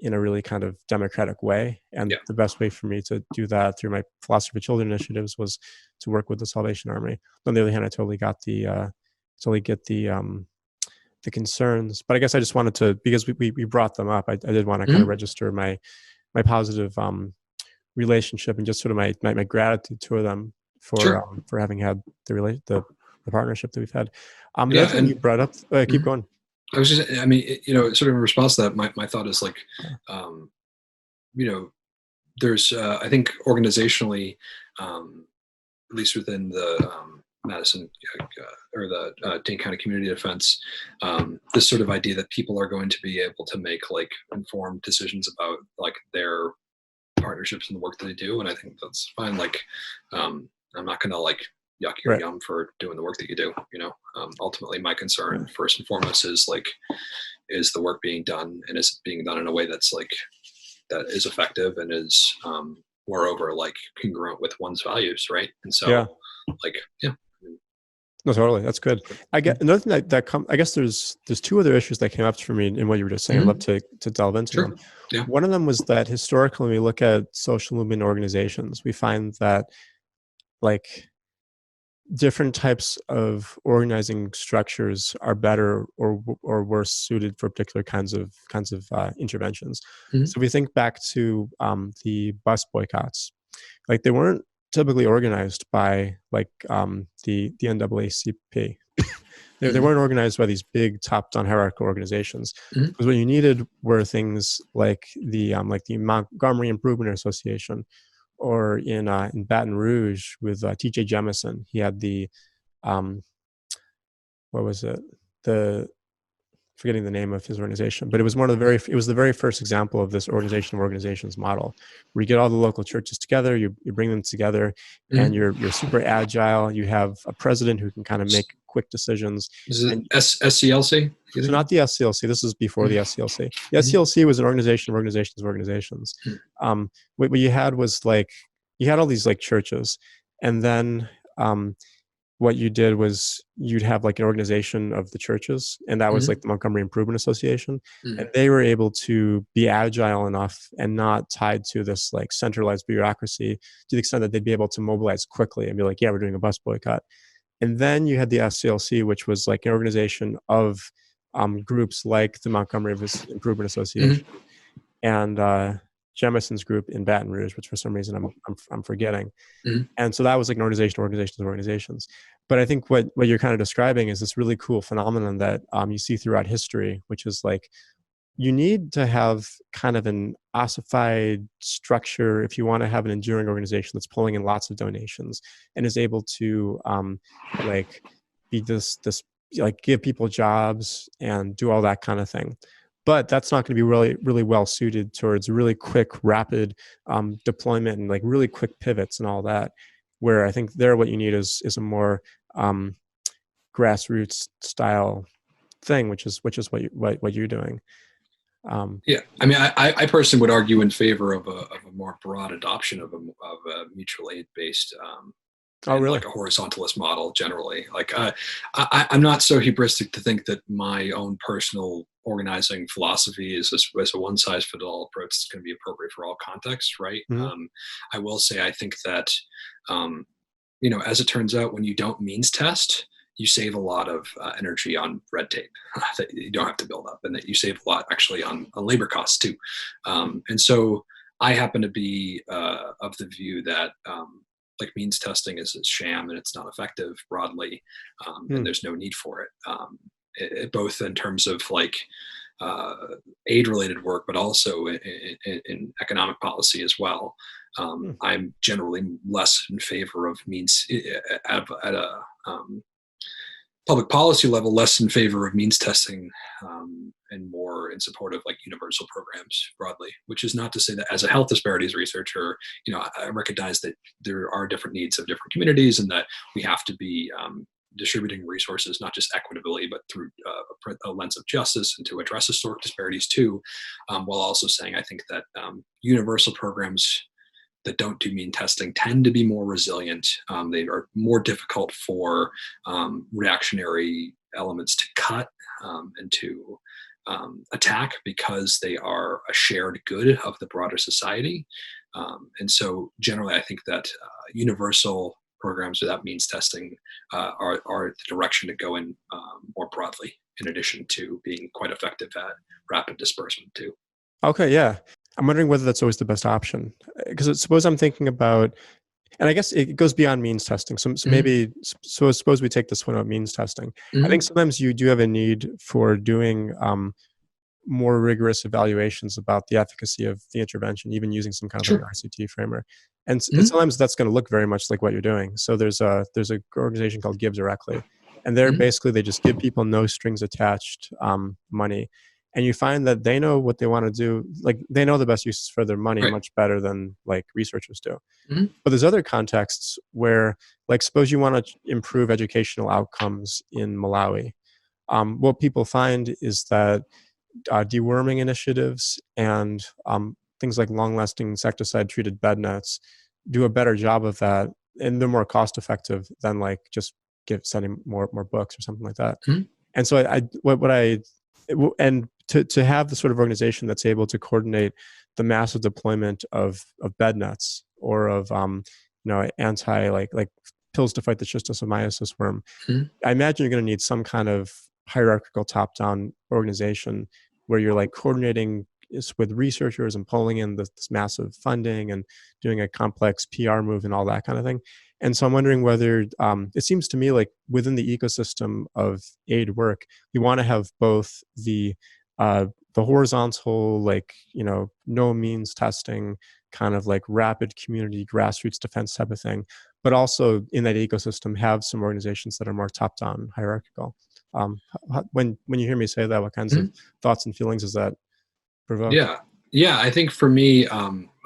in a really kind of democratic way. And the best way for me to do that through my Philosophy for Children initiatives was to work with the Salvation Army. On the other hand, I totally get the concerns, but I guess I just wanted to, because we brought them up, I did want to kind of register my positive relationship and just sort of my gratitude to them for having had the partnership that we've had. The other thing you brought up, keep going. I was just, I mean, sort of in response to that, my thought is like, there's, I think organizationally, at least within the Madison or the Dane County Community Defense, this sort of idea that people are going to be able to make like informed decisions about like their partnerships and the work that they do, and I think that's fine. Like, I'm not gonna like yuck your Right. yum for doing the work that you do. Ultimately, my concern first and foremost is like, is the work being done, and is it being done in a way that's like that is effective and is moreover like congruent with one's values, right? And so, Yeah. like, yeah. No, totally. That's good. I get another thing I guess there's two other issues that came up for me in what you were just saying. I'd love to delve into Sure. them. Yeah. One of them was that historically, when we look at social movement organizations, we find that like different types of organizing structures are better or worse suited for particular kinds of interventions. Mhm. So if we think back to the bus boycotts, like they weren't typically organized by like the NAACP. They weren't organized by these big top-down hierarchical organizations, because what you needed were things like the Montgomery Improvement Association, or in Baton Rouge with T.J. Jemison. He had the what was it, the forgetting the name of his organization, but it was the very first example of this organization of organizations model, where you get all the local churches together, you bring them together, and you're super agile. You have a president who can kind of make quick decisions. Is it And SCLC? so not the SCLC. This is before the SCLC. The SCLC was an organization of organizations. What you had was like, you had all these like churches, and then what you did was you'd have like an organization of the churches, and that was like the Montgomery Improvement Association. And they were able to be agile enough and not tied to this like centralized bureaucracy, to the extent that they'd be able to mobilize quickly and be like, yeah, we're doing a bus boycott. And then you had the SCLC, which was like an organization of groups like the Montgomery Improvement Association and Jemison's group in Baton Rouge, which for some reason I'm forgetting. And so that was like an organization of organizations. But I think what you're kind of describing is this really cool phenomenon that you see throughout history, which is like, you need to have kind of an ossified structure if you want to have an enduring organization that's pulling in lots of donations and is able to like be this like give people jobs and do all that kind of thing. But that's not going to be really, really well suited towards really quick, rapid deployment and like really quick pivots and all that. Where I think what you need is a more grassroots style thing, which is what you're doing. Yeah, I mean, I personally would argue in favor of a more broad adoption of a mutual aid based Really? like a horizontalist model generally. Like I'm not so hubristic to think that my own personal organizing philosophy is a one size fits all approach that's going to be appropriate for all contexts, right? I will say I think that as it turns out, when you don't means test, you save a lot of energy on red tape that you don't have to build up, and that you save a lot actually on labor costs too. And so I happen to be of the view that like means testing is a sham and it's not effective broadly, and there's no need for it, both in terms of like aid related work, but also in economic policy as well. I'm generally less in favor of means at a public policy level, less in favor of means testing, and more in support of like universal programs broadly, which is not to say that as a health disparities researcher, I recognize that there are different needs of different communities, and that we have to be distributing resources, not just equitably, but through a lens of justice, and to address historic disparities too, while also saying I think that universal programs that don't do mean testing tend to be more resilient. They are more difficult for reactionary elements to cut and to attack, because they are a shared good of the broader society. And so generally, I think that universal programs without means testing are the direction to go in more broadly, in addition to being quite effective at rapid disbursement too. Okay, yeah. I'm wondering whether that's always the best option, because suppose I'm thinking about, and I guess it goes beyond means testing. So maybe, suppose we take this one out, means testing. I think sometimes you do have a need for doing more rigorous evaluations about the efficacy of the intervention, even using some kind of like RCT framework. And sometimes that's going to look very much like what you're doing. So there's a organization called Give Directly, and they're basically, they just give people no strings attached money. And you find that they know what they want to do. Like, they know the best uses for their money much better than like researchers do. But there's other contexts where, like, suppose you want to improve educational outcomes in Malawi. What people find is that deworming initiatives and things like long-lasting insecticide-treated bed nets do a better job of that, and they're more cost-effective than like just sending more books or something like that. And so to have the sort of organization that's able to coordinate the massive deployment of bed nets or of anti like pills to fight the schistosomiasis worm, I imagine you're going to need some kind of hierarchical top-down organization where you're like coordinating with researchers and pulling in this massive funding and doing a complex PR move and all that kind of thing. And so I'm wondering whether it seems to me like within the ecosystem of aid work, you want to have both the horizontal, like, no means testing, kind of like rapid community grassroots defense type of thing, but also in that ecosystem have some organizations that are more top-down hierarchical. When you hear me say that, what kinds of thoughts and feelings does that provoke? Yeah. I think for me,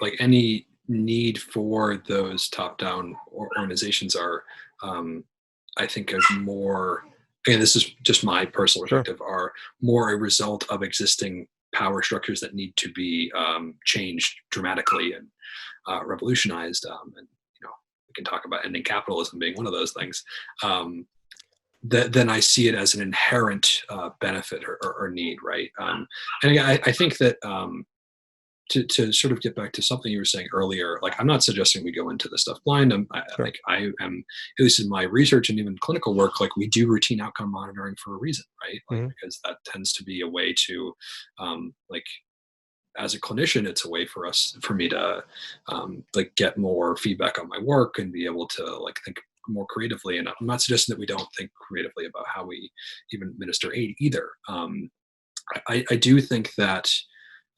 like any need for those top-down organizations are, I think, of more. Again, this is just my personal perspective. Are more a result of existing power structures that need to be changed dramatically and revolutionized. And we can talk about ending capitalism being one of those things. Then I see it as an inherent benefit or need, right? And again, I think that to sort of get back to something you were saying earlier, like, I'm not suggesting we go into this stuff blind. Like, I am, at least in my research and even clinical work, like, we do routine outcome monitoring for a reason, right? Like, because that tends to be a way to, like, as a clinician, it's a way for me to like get more feedback on my work and be able to like think more creatively. And I'm not suggesting that we don't think creatively about how we even administer aid either. I do think that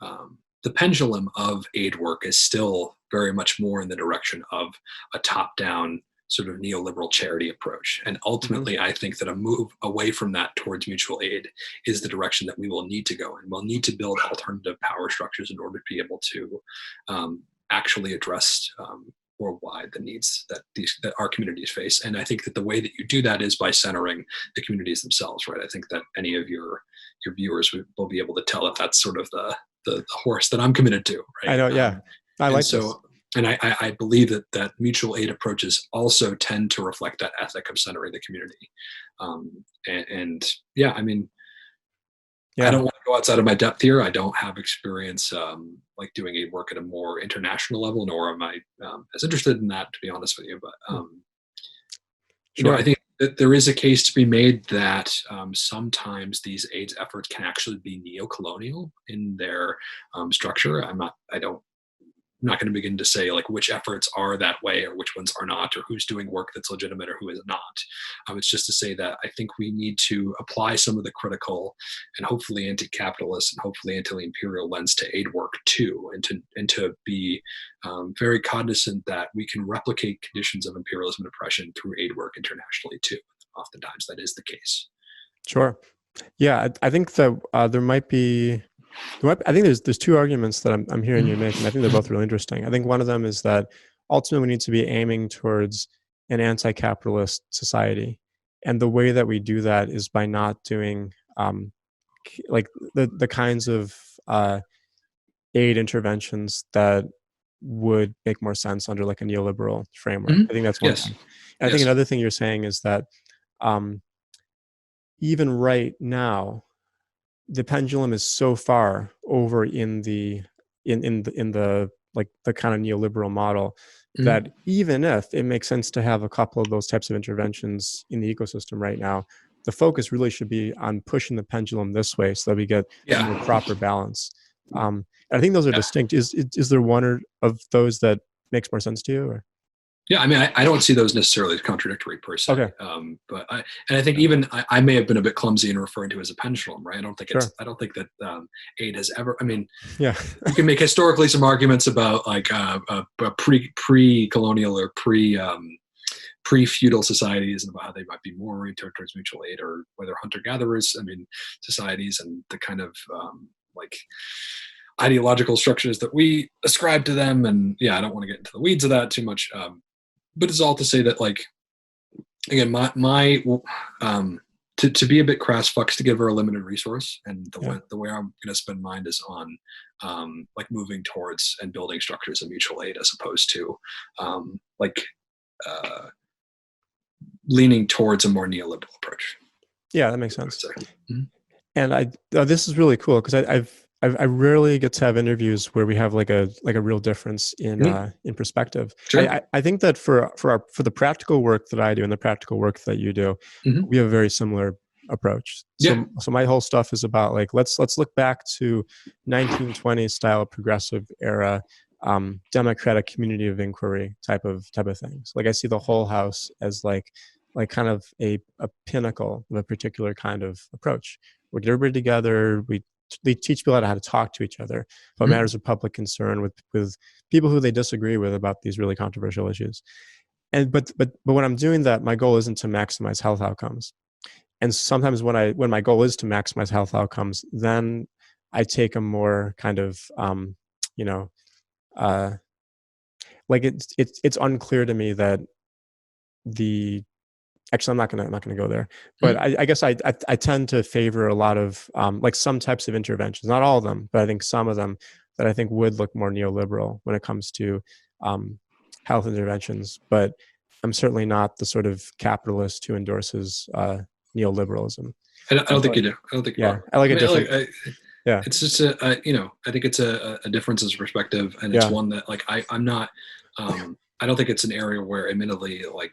the pendulum of aid work is still very much more in the direction of a top-down sort of neoliberal charity approach. And ultimately, I think that a move away from that towards mutual aid is the direction that we will need to go in. We'll need to build alternative power structures in order to be able to actually address worldwide the needs that our communities face. And I think that the way that you do that is by centering the communities themselves, right? I think that any of your viewers will be able to tell that that's sort of the horse that I'm committed to, right? I know, yeah. I like so. This. And I believe that mutual aid approaches also tend to reflect that ethic of centering the community. I mean, I don't want to go outside of my depth here. I don't have experience like doing aid work at a more international level, nor am I as interested in that, to be honest with you. But I think that there is a case to be made that sometimes these AIDS efforts can actually be neo-colonial in their structure. I'm not going to begin to say like which efforts are that way or which ones are not, or who's doing work that's legitimate or who is not. It's just to say that I think we need to apply some of the critical and hopefully anti-capitalist and hopefully anti-imperial lens to aid work too, and to be very cognizant that we can replicate conditions of imperialism and oppression through aid work internationally too. Oftentimes that is the case. Sure. Yeah, I think that there might be. I think there's two arguments that I'm hearing you make, and I think they're both really interesting. I think one of them is that ultimately we need to be aiming towards an anti-capitalist society, and the way that we do that is by not doing like the kinds of aid interventions that would make more sense under like a neoliberal framework. I think that's one thing. And I think another thing you're saying is that even right now, the pendulum is so far over in the like the kind of neoliberal model that even if it makes sense to have a couple of those types of interventions in the ecosystem right now, the focus really should be on pushing the pendulum this way so that we get a more proper balance. I think those are distinct. Is there one of those that makes more sense to you? Or? Yeah, I mean, I don't see those necessarily as contradictory per se. Okay. But I think even I may have been a bit clumsy in referring to it as a pendulum, right? Sure. I don't think that aid has ever. I mean, Yeah. you can make historically some arguments about like pre-colonial or pre-feudal societies and about how they might be more oriented towards mutual aid, or whether hunter-gatherers, I mean, societies, and the kind of like ideological structures that we ascribe to them. And yeah, I don't want to get into the weeds of that too much. But it's all to say that, like, again, my to be a bit crass, fucks to give her a limited resource, and the way I'm going to spend mine is on like moving towards and building structures of mutual aid, as opposed to leaning towards a more neoliberal approach. Yeah, that makes sense. Mm-hmm. And this is really cool, because I rarely get to have interviews where we have like a real difference in in perspective. Sure. I think that for the practical work that I do and the practical work that you do, we have a very similar approach. So my whole stuff is about like, let's look back to 1920s style progressive era, democratic community of inquiry type of things. Like, I see the whole house as like kind of a pinnacle of a particular kind of approach. We get everybody together, they teach people how to talk to each other about matters of public concern with people who they disagree with about these really controversial issues. And but when I'm doing that, my goal isn't to maximize health outcomes. And sometimes when my goal is to maximize health outcomes, then I take a more kind of like it's unclear to me that actually, I'm not gonna go there, but I guess I tend to favor a lot of like some types of interventions, not all of them, but I think some of them that I think would look more neoliberal when it comes to health interventions. But I'm certainly not the sort of capitalist who endorses neoliberalism. I don't think you do. I don't think you are. I like a different. Yeah, it's just I think it's a difference of perspective, and it's one that, like, I'm not. I don't think it's an area where, admittedly, like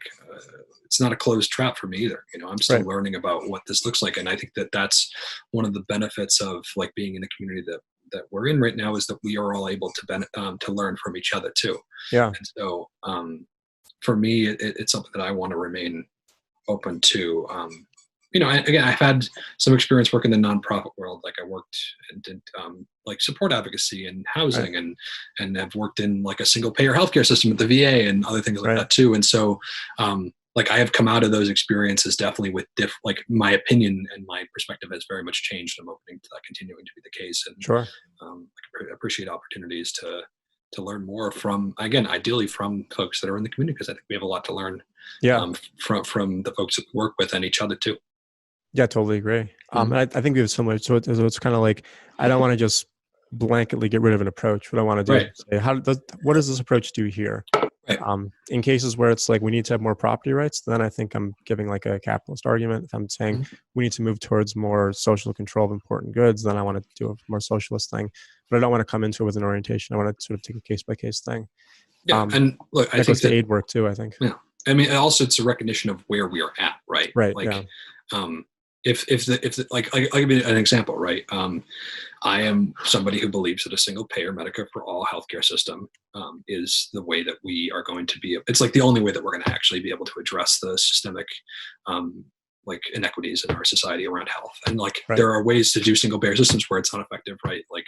it's not a closed trap for me either. I'm still learning about what this looks like, and I think that that's one of the benefits of like being in the community that we're in right now, is that we are all able to learn from each other too. Yeah. And so for me, it's something that I want to remain open to. Again, I've had some experience working in the nonprofit world. Like, I worked and did like support advocacy and housing, and have worked in like a single payer healthcare system at the VA and other things like that too. And so, like, I have come out of those experiences definitely with like my opinion and my perspective has very much changed. I'm opening to that continuing to be the case, and I appreciate opportunities to learn more from, again, ideally from folks that are in the community, because I think we have a lot to learn from the folks that we work with and each other too. Yeah, totally agree. And I think we have similar. So it's kind of like, I don't want to just blanketly get rid of an approach. What I want to do is say, what does this approach do here? Right. In cases where it's like we need to have more property rights, then I think I'm giving like a capitalist argument. If I'm saying we need to move towards more social control of important goods, then I want to do a more socialist thing. But I don't want to come into it with an orientation. I want to sort of take a case by case thing. Yeah, and look, I think that aid work too. I think. Yeah, I mean, also it's a recognition of where we are at, right? Right. Like, if like I'll give you an example, right? I am somebody who believes that a single payer Medicare for all healthcare system is the way that we are going to be. It's like the only way that we're going to actually be able to address the systemic like inequities in our society around health. And like there are ways to do single payer systems where it's not effective, right? Like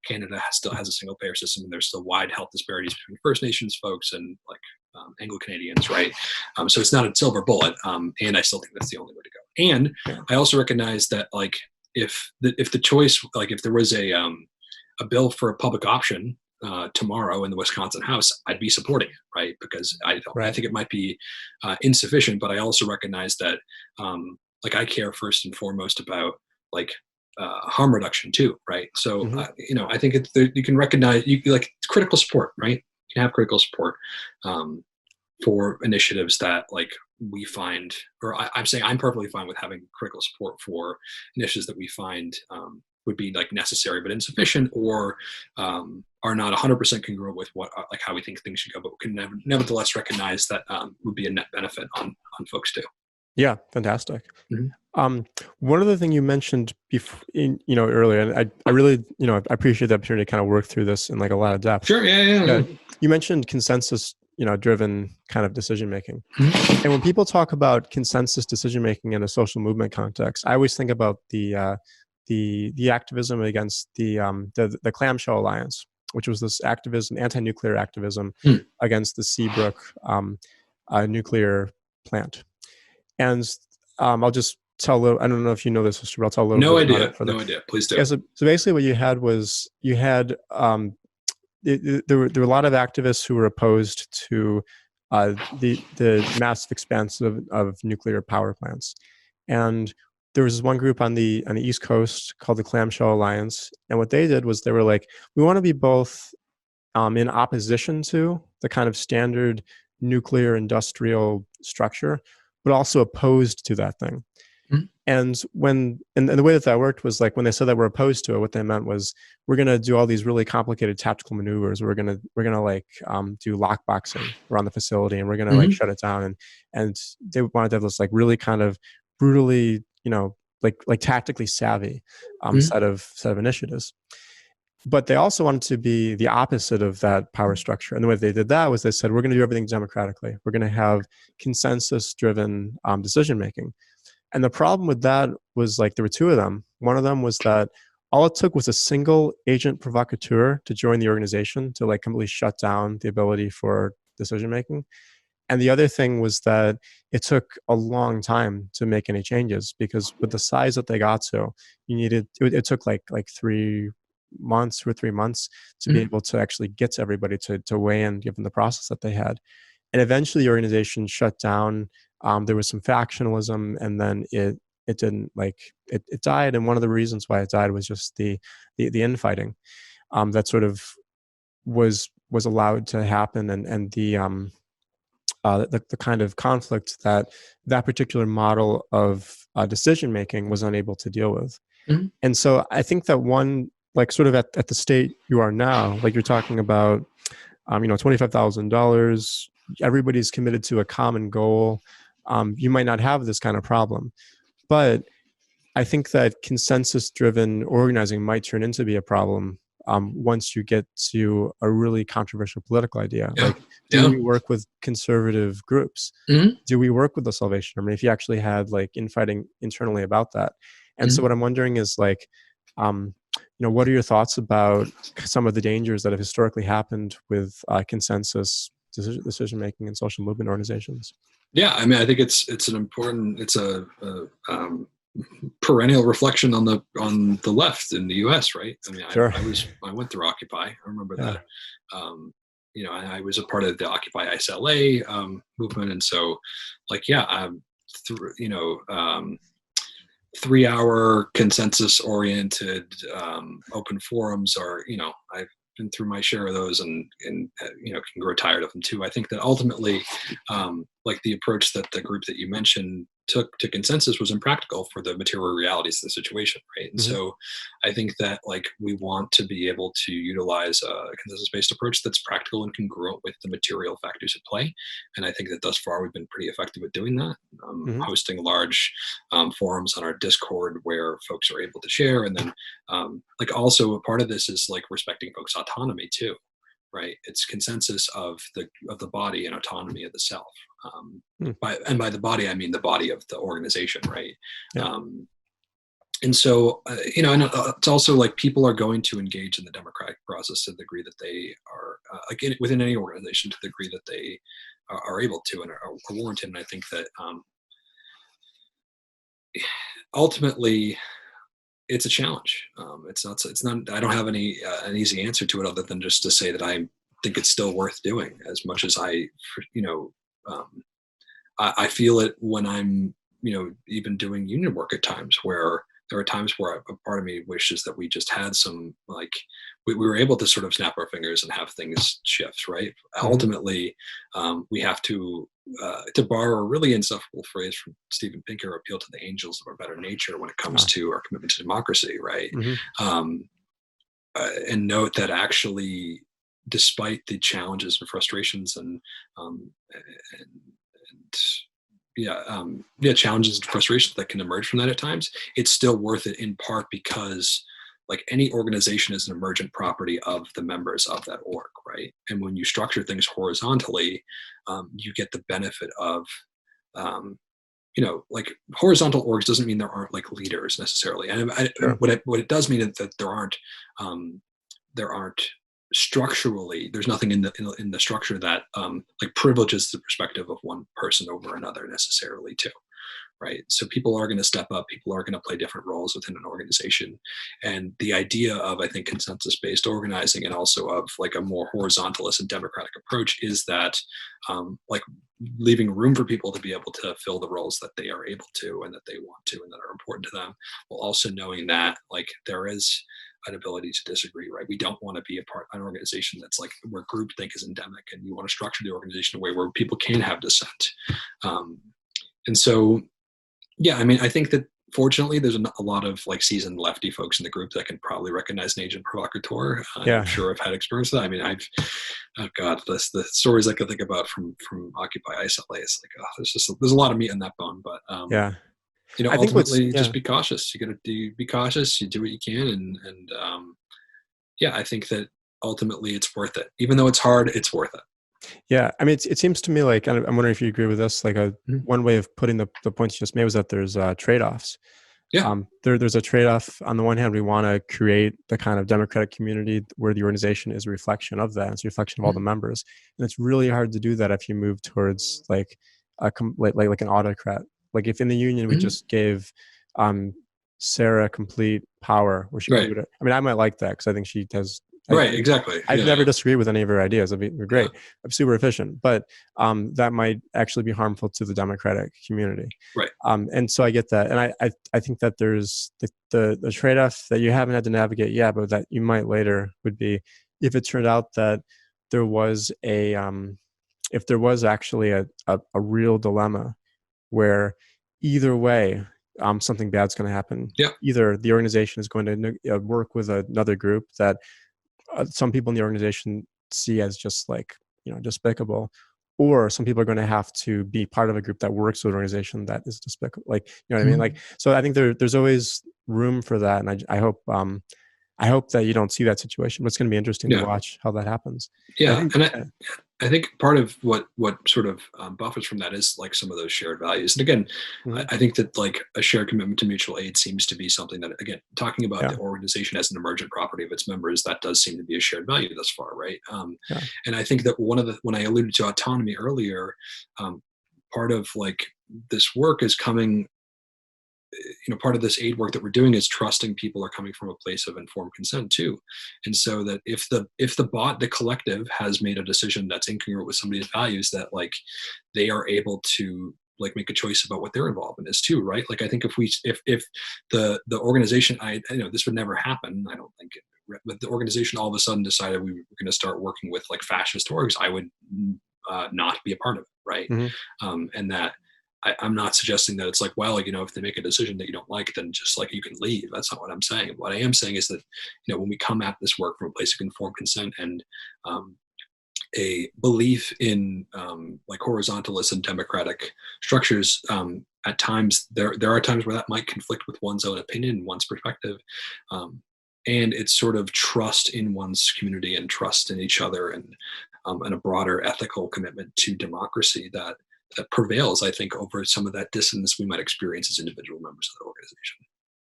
Canada still has a single payer system, and there's still wide health disparities between First Nations folks and like Anglo-Canadians, right? So it's not a silver bullet, and I still think that's the only way to go. And I also recognize that like if the choice, like if there was a bill for a public option tomorrow in the Wisconsin House, I'd be supporting it, right? Because I think it might be insufficient, but I also recognize that like I care first and foremost about like harm reduction too, right? So I think you can recognize like critical support, right? You can have critical support for initiatives that like we find, or I'm saying I'm perfectly fine with having critical support for initiatives that we find would be like necessary but insufficient, or are not 100% congruent with what like how we think things should go, but we can nevertheless recognize that would be a net benefit on folks too. Yeah, fantastic. One other thing you mentioned earlier, and I really I appreciate the opportunity to kind of work through this in like a lot of depth. Sure, yeah. You mentioned consensus driven kind of decision making. Mhm. And when people talk about consensus decision making in a social movement context, I always think about the activism against the Clamshell Alliance, which was this activism, anti-nuclear activism Hmm. against the Seabrook nuclear plant. And I'll just tell a little, I don't know if you know this history, but I'll tell a little No bit about idea. it for No idea. Please do. yeah, so basically what you had was there were a lot of activists who were opposed to the massive expanse of nuclear power plants, and there was one group on the East Coast called the Clamshell Alliance, and what they did was they were like, we want to be both in opposition to the kind of standard nuclear industrial structure, but also opposed to that thing. Mhm. And the way that that worked was like when they said that we're opposed to it, what they meant was we're going to do all these really complicated tactical maneuvers. We're gonna like do lockboxing around the facility, and we're gonna like Mhm. shut it down. And they wanted to have this like really kind of brutally, like tactically savvy Mhm. set of initiatives. But they also wanted to be the opposite of that power structure. And the way they did that was they said, we're going to do everything democratically. We're going to have consensus driven decision making. And the problem with that was like there were two of them. One of them was that all it took was a single agent provocateur to join the organization to like completely shut down the ability for decision making. And the other thing was that it took a long time to make any changes because with the size that they got to, it took like 3 months, 2 or 3 months to be Mhm. able to actually get to everybody to weigh in given the process that they had. And eventually the organization shut down. There was some factionalism, and then it didn't like it died. And one of the reasons why it died was just the infighting that sort of was allowed to happen, and the kind of conflict that that particular model of decision making was unable to deal with. Mhm. And so I think that one, like sort of at the state you are now, like you're talking about, $25,000, everybody's committed to a common goal. You might not have this kind of problem, but I think that consensus driven organizing might turn into be a problem once you get to a really controversial political idea. Yeah. Like, do Yeah. we work with conservative groups? Mhm. Do we work with the Salvation Army? If you actually had like infighting internally about that. And so Mhm. what I'm wondering is like, what are your thoughts about some of the dangers that have historically happened with consensus decision making in social movement organizations? Yeah, I mean, I think it's an important, it's a perennial reflection on the left in the U.S. Right? I mean, Sure. I went through Occupy. I remember Yeah. that. I was a part of the Occupy ISLA movement, and so like yeah, through 3 hour consensus oriented open forums are I've been through my share of those, and can grow tired of them too. I think that ultimately like the approach that the group that you mentioned took to consensus was impractical for the material realities of the situation, right? And Hmm. so I think that like we want to be able to utilize a consensus based approach that's practical and congruent with the material factors at play. And I think that thus far we've been pretty effective at doing that, Hmm. hosting large forums on our Discord where folks are able to share. And then like also a part of this is like respecting folks' autonomy too, right? It's consensus of the body and autonomy of the self. By the body, I mean the body of the organization, right? Yeah. Um, and so, and it's also like people are going to engage in the democratic process to the degree that they are, within any organization, to the degree that they are able to and are warranted. And I think that ultimately, it's a challenge. It's not. It's not. I don't have an easy answer to it other than just to say that I think it's still worth doing as much as you know, um, I feel it when I'm, even doing union work at times where there are times where a part of me wishes that we just had some, like, we were able to sort of snap our fingers and have things shift, right? Hmm. Ultimately, we have to borrow a really insufferable phrase from Steven Pinker, appeal to the angels of our better nature when it comes Ah. to our commitment to democracy, right? Hmm. Um, and note that actually, despite the challenges and frustrations and challenges and frustrations that can emerge from that at times, it's still worth it in part because like any organization is an emergent property of the members of that org, right? And when you structure things horizontally, you get the benefit of, like horizontal orgs doesn't mean there aren't like leaders necessarily. And Sure. what it does mean is that there aren't structurally, there's nothing in the structure that like privileges the perspective of one person over another necessarily too. Right. So people are going to step up. People are going to play different roles within an organization. And the idea of, I think, consensus-based organizing and also of like a more horizontalist and democratic approach is that like leaving room for people to be able to fill the roles that they are able to and that they want to and that are important to them, while also knowing that like there is an ability to disagree, right? We don't want to be an organization that's like where groupthink is endemic, and you want to structure the organization in a way where people can have dissent. And so, yeah, I mean, I think that fortunately there's a lot of like seasoned lefty folks in the group that can probably recognize an agent provocateur. Yeah. I'm sure I've had experience with that. I mean, oh God, the stories I could think about from Occupy ISLA, it's like, oh, there's a lot of meat on that bone, but Yeah. I think ultimately just be cautious. You got to be cautious. You do what you can. And yeah, I think that ultimately it's worth it. Even though it's hard, it's worth it. Yeah, I mean, it seems to me like, I'm wondering if you agree with this, like one way of putting the points you just made was that there's trade-offs. Yeah. There's a trade-off. On the one hand, we want to create the kind of democratic community where the organization is a reflection of that. It's a reflection of all the members. And it's really hard to do that if you move towards like like an autocrat. Like if in the union we just gave Sarah complete power where she can do it. I mean, I might like that because I think she has. Right, exactly. I've never disagreed with any of her ideas. I mean, they're great. I'm super efficient, but that might actually be harmful to the democratic community. Right. And so I get that, and I think that there's the trade-off that you haven't had to navigate yet, but that you might later would be if it turned out that there was if there was actually a real dilemma where either way something bad's going to happen. Yeah. Either the organization is going to work with another group that some people in the organization see as just like, despicable, or some people are going to have to be part of a group that works with an organization that is despicable. Like, you know what I mean? Like, so I think there's always room for that. And I hope that you don't see that situation, but it's going to be interesting to watch how that happens. Yeah. I think part of what sort of buffers from that is like some of those shared values. And again, I think that like a shared commitment to mutual aid seems to be something that, again, talking about the organization as an emergent property of its members, that does seem to be a shared value thus far, right? And I think that when I alluded to autonomy earlier, part of like this work is coming, part of this aid work that we're doing is trusting people are coming from a place of informed consent too. And so that if the collective has made a decision that's incongruent with somebody's values, that like they are able to like make a choice about what their involvement is too, right? Like I think if the organization, this would never happen, I don't think, but the organization all of a sudden decided we were going to start working with like fascist orgs, I would not be a part of it, right? And that I'm not suggesting that it's like, well, if they make a decision that you don't like, then just like you can leave. That's not what I'm saying. What I am saying is that, when we come at this work from a place of informed consent and a belief in like horizontalist and democratic structures, at times there are times where that might conflict with one's own opinion, one's perspective. And it's sort of trust in one's community and trust in each other and a broader ethical commitment to democracy that prevails, I think, over some of that dissonance we might experience as individual members of the organization.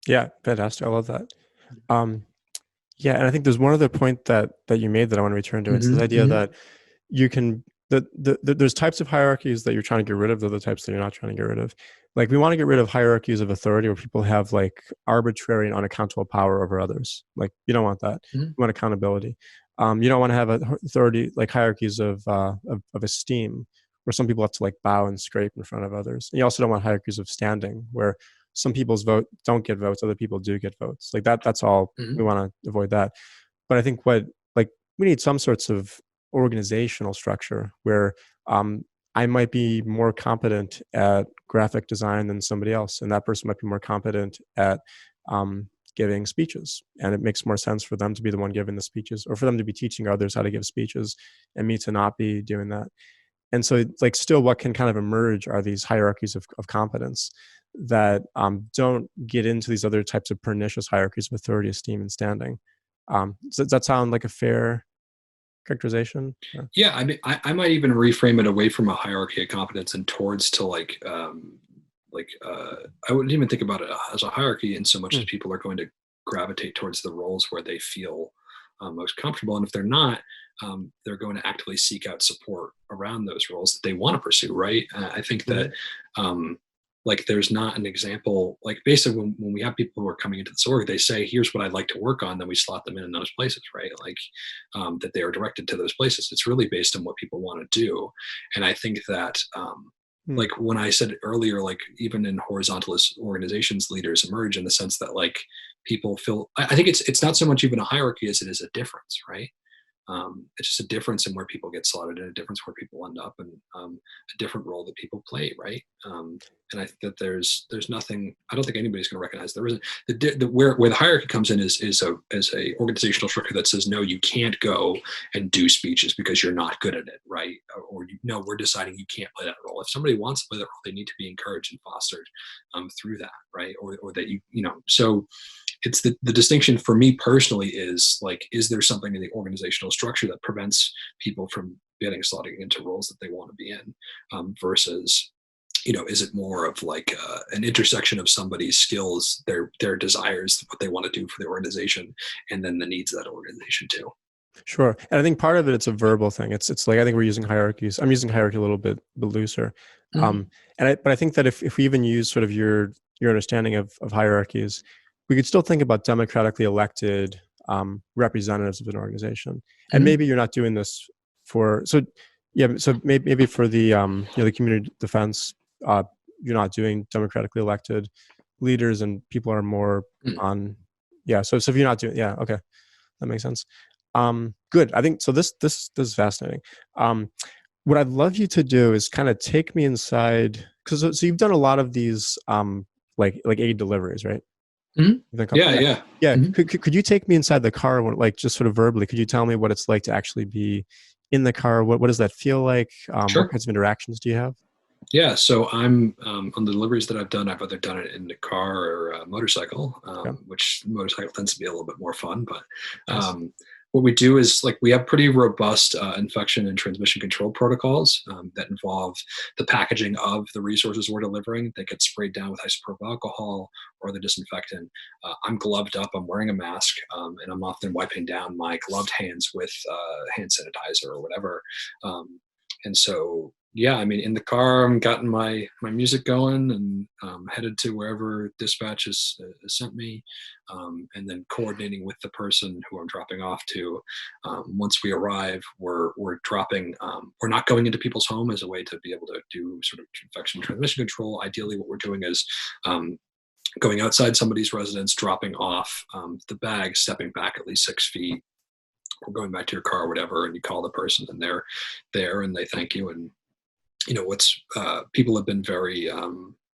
Yeah, fantastic. I love that. Yeah, and I think there's one other point that you made that I want to return to. It's this idea that you can there's types of hierarchies that you're trying to get rid of, the other types that you're not trying to get rid of. Like we want to get rid of hierarchies of authority where people have like arbitrary and unaccountable power over others. Like you don't want that. You want accountability. You don't want to have authority like hierarchies of esteem, where some people have to like bow and scrape in front of others. And you also don't want hierarchies of standing where some people's vote don't get votes, other people do get votes. Like that's all. We want to avoid that. But I think we need some sorts of organizational structure where I might be more competent at graphic design than somebody else, and that person might be more competent at giving speeches, and it makes more sense for them to be the one giving the speeches, or for them to be teaching others how to give speeches and me to not be doing that. And so like still what can kind of emerge are these hierarchies of competence that don't get into these other types of pernicious hierarchies of authority, esteem, and standing. Does that sound like a fair characterization? Yeah, I mean, I might even reframe it away from a hierarchy of competence and towards to I wouldn't even think about it as a hierarchy in so much as people are going to gravitate towards the roles where they feel most comfortable, and if they're not, they're going to actively seek out support around those roles that they want to pursue. Right? I think that. Like there's not an example, like basically when we have people who are coming into this org, they say, here's what I'd like to work on, then we slot them in those places, right? Like that they are directed to those places. It's really based on what people want to do. And I think that like when I said earlier, like even in horizontalist organizations, leaders emerge in the sense that like people feel, I think it's not so much even a hierarchy as it is a difference, right? It's just a difference in where people get slotted and a difference where people end up, and a different role that people play, right? And I think that there's nothing. I don't think anybody's going to recognize there isn't where the hierarchy comes in is a organizational structure that says no, you can't go and do speeches because you're not good at it, right? Or no, we're deciding you can't play that role. If somebody wants to play that role, they need to be encouraged and fostered through that, right? Or that you know so. It's the distinction for me personally is like, is there something in the organizational structure that prevents people from getting slotted into roles that they want to be in versus, is it more of like an intersection of somebody's skills, their desires, what they want to do for the organization, and then the needs of that organization too. Sure. And I think part of it's a verbal thing. It's like, I think we're using hierarchies. I'm using hierarchy a little bit looser. But I think that if we even use sort of your understanding of hierarchies, we could still think about democratically elected representatives of an organization. And maybe you're not doing this so maybe for the the community defense, you're not doing democratically elected leaders, and people are more on so if you're not doing okay, that makes sense. Good. I think so. This is fascinating. What I'd love you to do is kind of take me inside, because so you've done a lot of these like aid deliveries, right? Yeah. Could you take me inside the car, like just sort of verbally? Could you tell me what it's like to actually be in the car? What does that feel like? Sure. What kinds of interactions do you have? Yeah, so I'm on the deliveries that I've done. I've either done it in the car or a motorcycle, which motorcycle tends to be a little bit more fun. But Nice. What we do is like we have pretty robust infection and transmission control protocols that involve the packaging of the resources we're delivering. They get sprayed down with isopropyl alcohol or the disinfectant. I'm gloved up. I'm wearing a mask, and I'm often wiping down my gloved hands with hand sanitizer or whatever. And so, yeah, I mean, in the car, I'm gotten my music going and headed to wherever dispatch has sent me, and then coordinating with the person who I'm dropping off to. Once we arrive, we're dropping. We're not going into people's home as a way to be able to do sort of infection transmission control. Ideally, what we're doing is going outside somebody's residence, dropping off the bag, stepping back at least 6 feet, or going back to your car or whatever, and you call the person and they're there and they thank you. And what's people have been very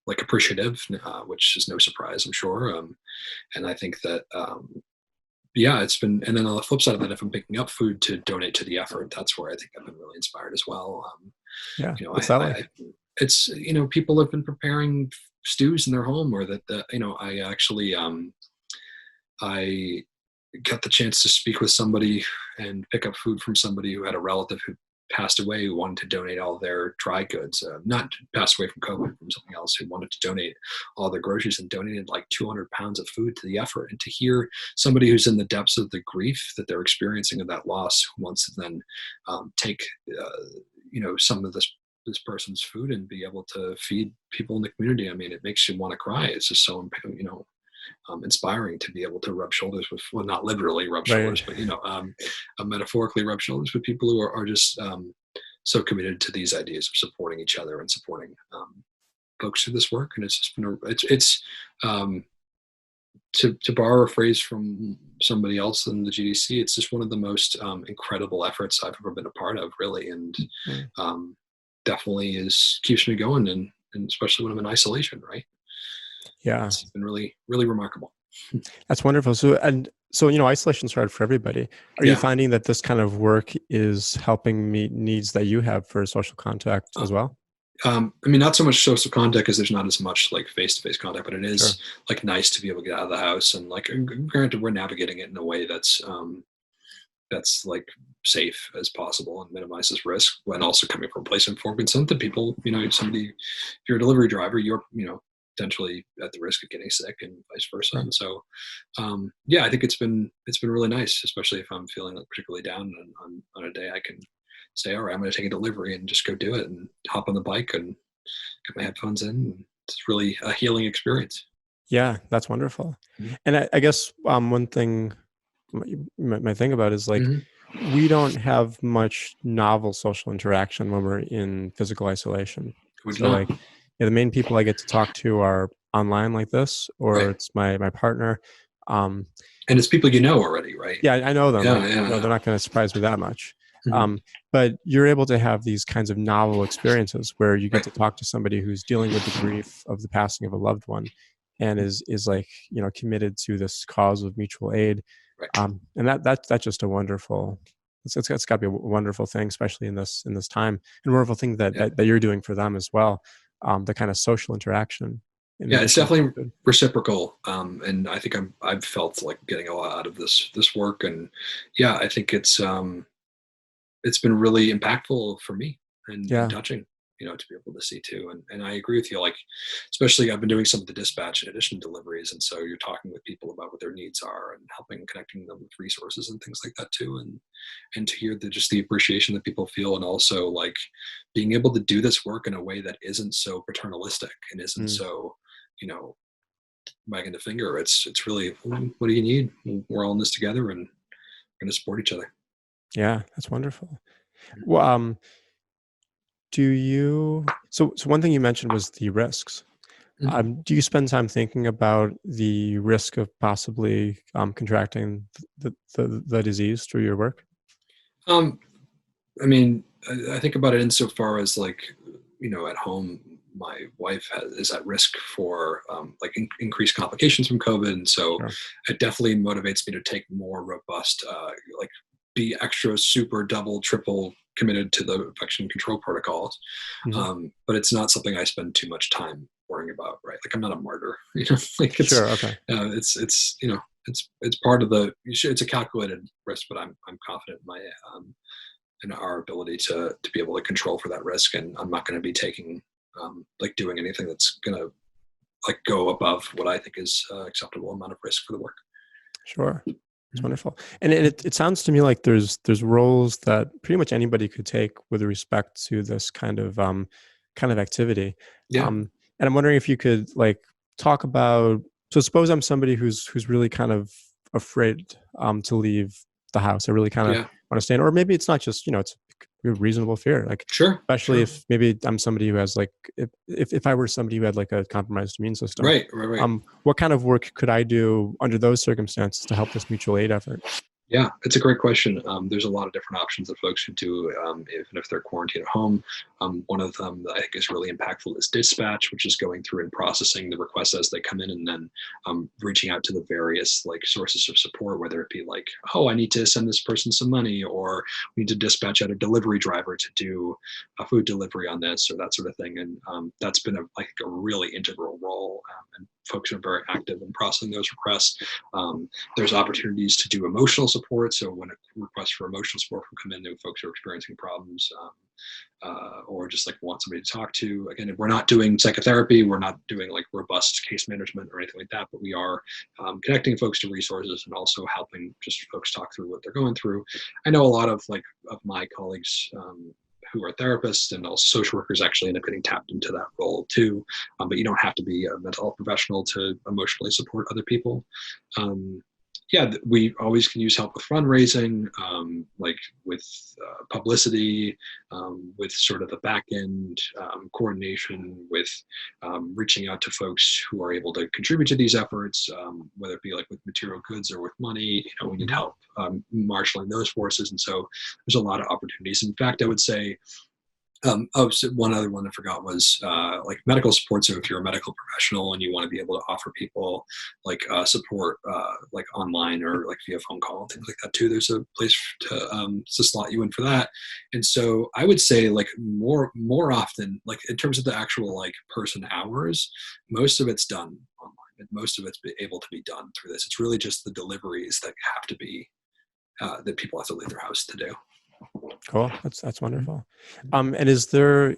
like appreciative, which is no surprise, I'm sure. And I think that it's been. And then on the flip side of that, if I'm picking up food to donate to the effort, that's where I think I've been really inspired as well. What's that like? It's people have been preparing stews in their home, or that I actually I got the chance to speak with somebody and pick up food from somebody who had a relative who passed away, who wanted to donate all their dry goods, not passed away from COVID, from something else, who wanted to donate all their groceries, and donated like 200 pounds of food to the effort. And to hear somebody who's in the depths of the grief that they're experiencing of that loss, who wants to then take, some of this person's food and be able to feed people in the community. I mean, it makes you want to cry. It's just so, inspiring to be able to rub shoulders with, well, not literally rub shoulders, but metaphorically rub shoulders with people who are just so committed to these ideas of supporting each other and supporting folks through this work. And it's just been to borrow a phrase from somebody else in the GDC, it's just one of the most incredible efforts I've ever been a part of, really, and definitely keeps me going, and especially when I'm in isolation, right? Yeah, it's been really, really remarkable. That's wonderful. So, and So, isolation's hard for everybody. Are you Yeah. finding that this kind of work is helping meet needs that you have for social contact Uh, as well? I mean, not so much social contact because there's not as much like face-to-face contact, but it Sure. is like nice to be able to get out of the house and like, granted, we're navigating it in a way that's like safe as possible and minimizes risk, when also coming from a place of informed consent that people, somebody, if you're a delivery driver, you're, potentially at the risk of getting sick and vice versa. Sure. And so, yeah, I think it's been really nice, especially if I'm feeling like particularly down and on a day I can say, all right, I'm going to take a delivery and just go do it and hop on the bike and get my headphones in. And it's really a healing experience. Yeah, that's wonderful. Mhm. And I guess one thing you might think about is like Mhm. we don't have much novel social interaction when we're in physical isolation. We do So not. like, yeah, the main people I get to talk to are online like this, or Right. it's my partner. Um, And it's people you know already, right? yeah, I know them. Yeah, Like, yeah, they're yeah. not going to surprise me that much. Mhm. Um, but you're able to have these kinds of novel experiences where you get Right. to talk to somebody who's dealing with the grief of the passing of a loved one, and is like committed to this cause of mutual aid. Right. And that's just a wonderful. It's got to be a wonderful thing, especially in this time, and a wonderful thing that, Yeah. that you're doing for them as well. The kind of social interaction in Yeah, it's addition to definitely food. reciprocal, and I think I've felt like getting a lot out of this work, and yeah, I think it's been really impactful for me and Yeah. touching, to be able to see too. And I agree with you. Like, especially I've been doing some of the dispatch in addition to deliveries, and so you're talking with people about what their needs are and helping connecting them with resources and things like that too. And to hear just the appreciation that people feel, and also like being able to do this work in a way that isn't so paternalistic and isn't Mm. so, you know, wagging the finger. It's really, what do you need? We're all in this together, and we're going to support each other. Yeah, that's wonderful. Well, do you so one thing you mentioned was the risks. Mhm. Do you spend time thinking about the risk of possibly contracting the disease through your work? Um, I mean, I think about it insofar as like, at home, my wife is at risk for like increased complications from COVID, and so Sure. it definitely motivates me to take more robust, like be extra, super, double, triple committed to the infection control protocols. Mhm. But it's not something I spend too much time worrying about, right? Like I'm not a martyr, like Sure. Okay. it's part of the. It's a calculated risk, but I'm confident in my and our ability to be able to control for that risk. And I'm not going to be taking like doing anything that's going to like go above what I think is acceptable amount of risk for the work. Sure. It's Mhm. wonderful. And it sounds to me like there's roles that pretty much anybody could take with respect to this kind of activity. Yeah, And I'm wondering if you could like talk about, so suppose I'm somebody who's really kind of afraid to leave the house. I really kind of yeah, want to stay in, or maybe it's not just, it's a reasonable fear. Like sure, especially sure. if maybe I'm somebody who has like if I were somebody who had like a compromised immune system, Right, right, right. what kind of work could I do under those circumstances to help this mutual aid effort? Yeah, it's a great question. There's a lot of different options that folks can do, even if they're quarantined at home. One of them that I think is really impactful is dispatch, which is going through and processing the requests as they come in, and then reaching out to the various like sources of support, whether it be like, oh, I need to send this person some money, or we need to dispatch out a delivery driver to do a food delivery on this, or that sort of thing. And that's been a really integral role, and folks are very active in processing those requests. There's opportunities to do emotional support. So when a request for emotional support will come in, if folks are experiencing problems, or just like want somebody to talk to. Again, we're not doing psychotherapy, we're not doing like robust case management or anything like that, but we are connecting folks to resources and also helping just folks talk through what they're going through. I know a lot of my colleagues. Who are therapists and also social workers actually end up getting tapped into that role too. But you don't have to be a mental health professional to emotionally support other people. Um, yeah, we always can use help with fundraising, like with publicity, with sort of the back end coordination, with reaching out to folks who are able to contribute to these efforts, whether it be like with material goods or with money. We need Mhm. help marshaling those forces, and so there's a lot of opportunities. In fact, I would say So one other one I forgot was like medical support. So if you're a medical professional and you want to be able to offer people like support like online or like via phone call, things like that too, there's a place to slot you in for that. And so I would say like more often, like in terms of the actual like person hours, most of it's done online and most of it's able to be done through this. It's really just the deliveries that have to be that people have to leave their house to do. Cool. That's wonderful. And is there,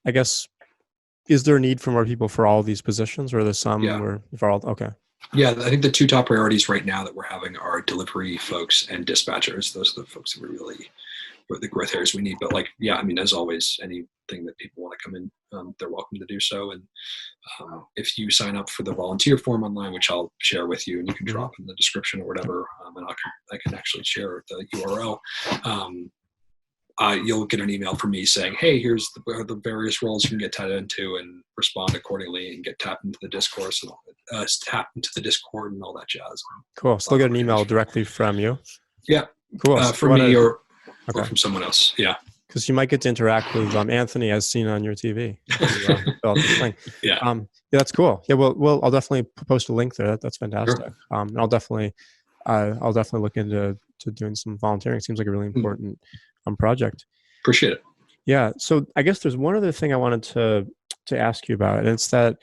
I guess, is there a need for more people for all these positions, or are there some Yeah. where for all? Okay. Yeah, I think the two top priorities right now that we're having are delivery folks and dispatchers. Those are the folks that we really, the growth areas we need. But like, yeah, I mean, as always, anything that people want to come in, they're welcome to do so. And if you sign up for the volunteer form online, which I'll share with you, and you can drop in the description or whatever, and I can actually share the URL. You'll get an email from me saying, hey, here's the various roles you can get tapped into and respond accordingly and get tapped into the discourse and tap into the Discord and all that jazz. Cool. So they'll get an email directly from you. Yeah. Cool. From me or from someone else. Yeah. Because you might get to interact with Anthony as seen on your TV. Yeah. Yeah, that's cool. Yeah, well, I'll definitely post a link there. That's fantastic. Sure. And I'll definitely look into doing some volunteering. It seems like a really important project. Appreciate it. Yeah. So I guess there's one other thing I wanted to ask you about, and it's that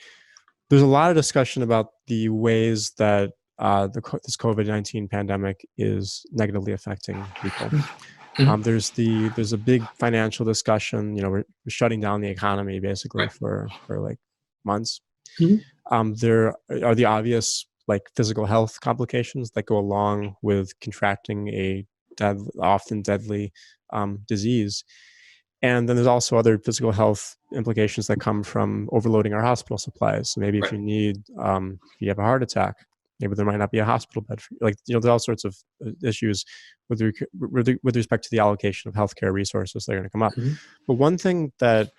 there's a lot of discussion about the ways that this COVID-19 pandemic is negatively affecting people. There's a big financial discussion. You know, we're shutting down the economy basically for like months. There are the obvious like physical health complications that go along with contracting a often deadly disease. And then there's also other physical health implications that come from overloading our hospital supplies. So maybe if you have a heart attack, maybe there might not be a hospital bed for you. Like, you know, there's all sorts of issues with respect to the allocation of healthcare resources that are going to come up. But one thing that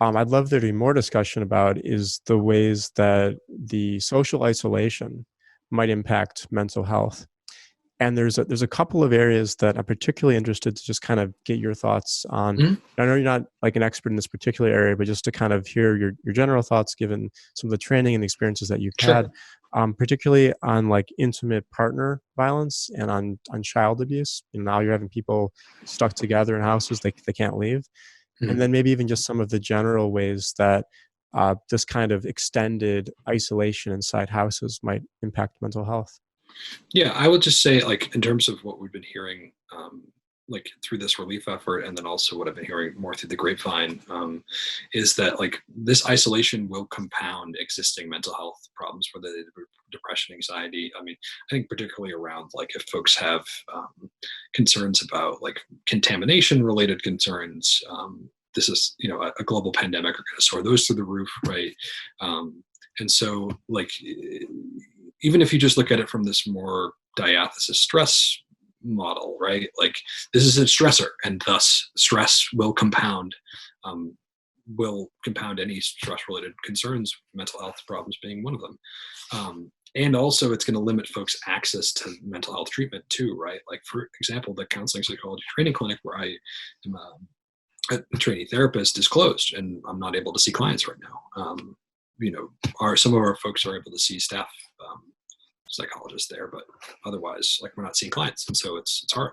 I'd love there to be more discussion about is the ways that the social isolation might impact mental health. And there's a couple of areas that I'm particularly interested to just kind of get your thoughts on. I know you're not like an expert in this particular area, but just to kind of hear your general thoughts, given some of the training and the experiences that you've had, particularly on like intimate partner violence and on child abuse. You know, now you're having people stuck together in houses they can't leave. And then maybe even just some of the general ways that this kind of extended isolation inside houses might impact mental health. Yeah, I would just say, like, in terms of what we've been hearing, like through this relief effort, and then also what I've been hearing more through the grapevine, is that like this isolation will compound existing mental health problems, whether they depression, anxiety. I mean, I think particularly around like if folks have concerns about like contamination related concerns. This is, you know, a global pandemic are going to soar those through the roof, right? And so, like, even if you just look at it from this more diathesis stress model, right? Like, this is a stressor, and thus stress will compound any stress-related concerns, mental health problems being one of them. And also, it's going to limit folks' access to mental health treatment too, right? Like, for example, the counseling psychology training clinic where I am a trainee therapist is closed, and I'm not able to see clients right now. You know, some of our folks are able to see staff psychologists there, but otherwise, like, we're not seeing clients, and so it's hard.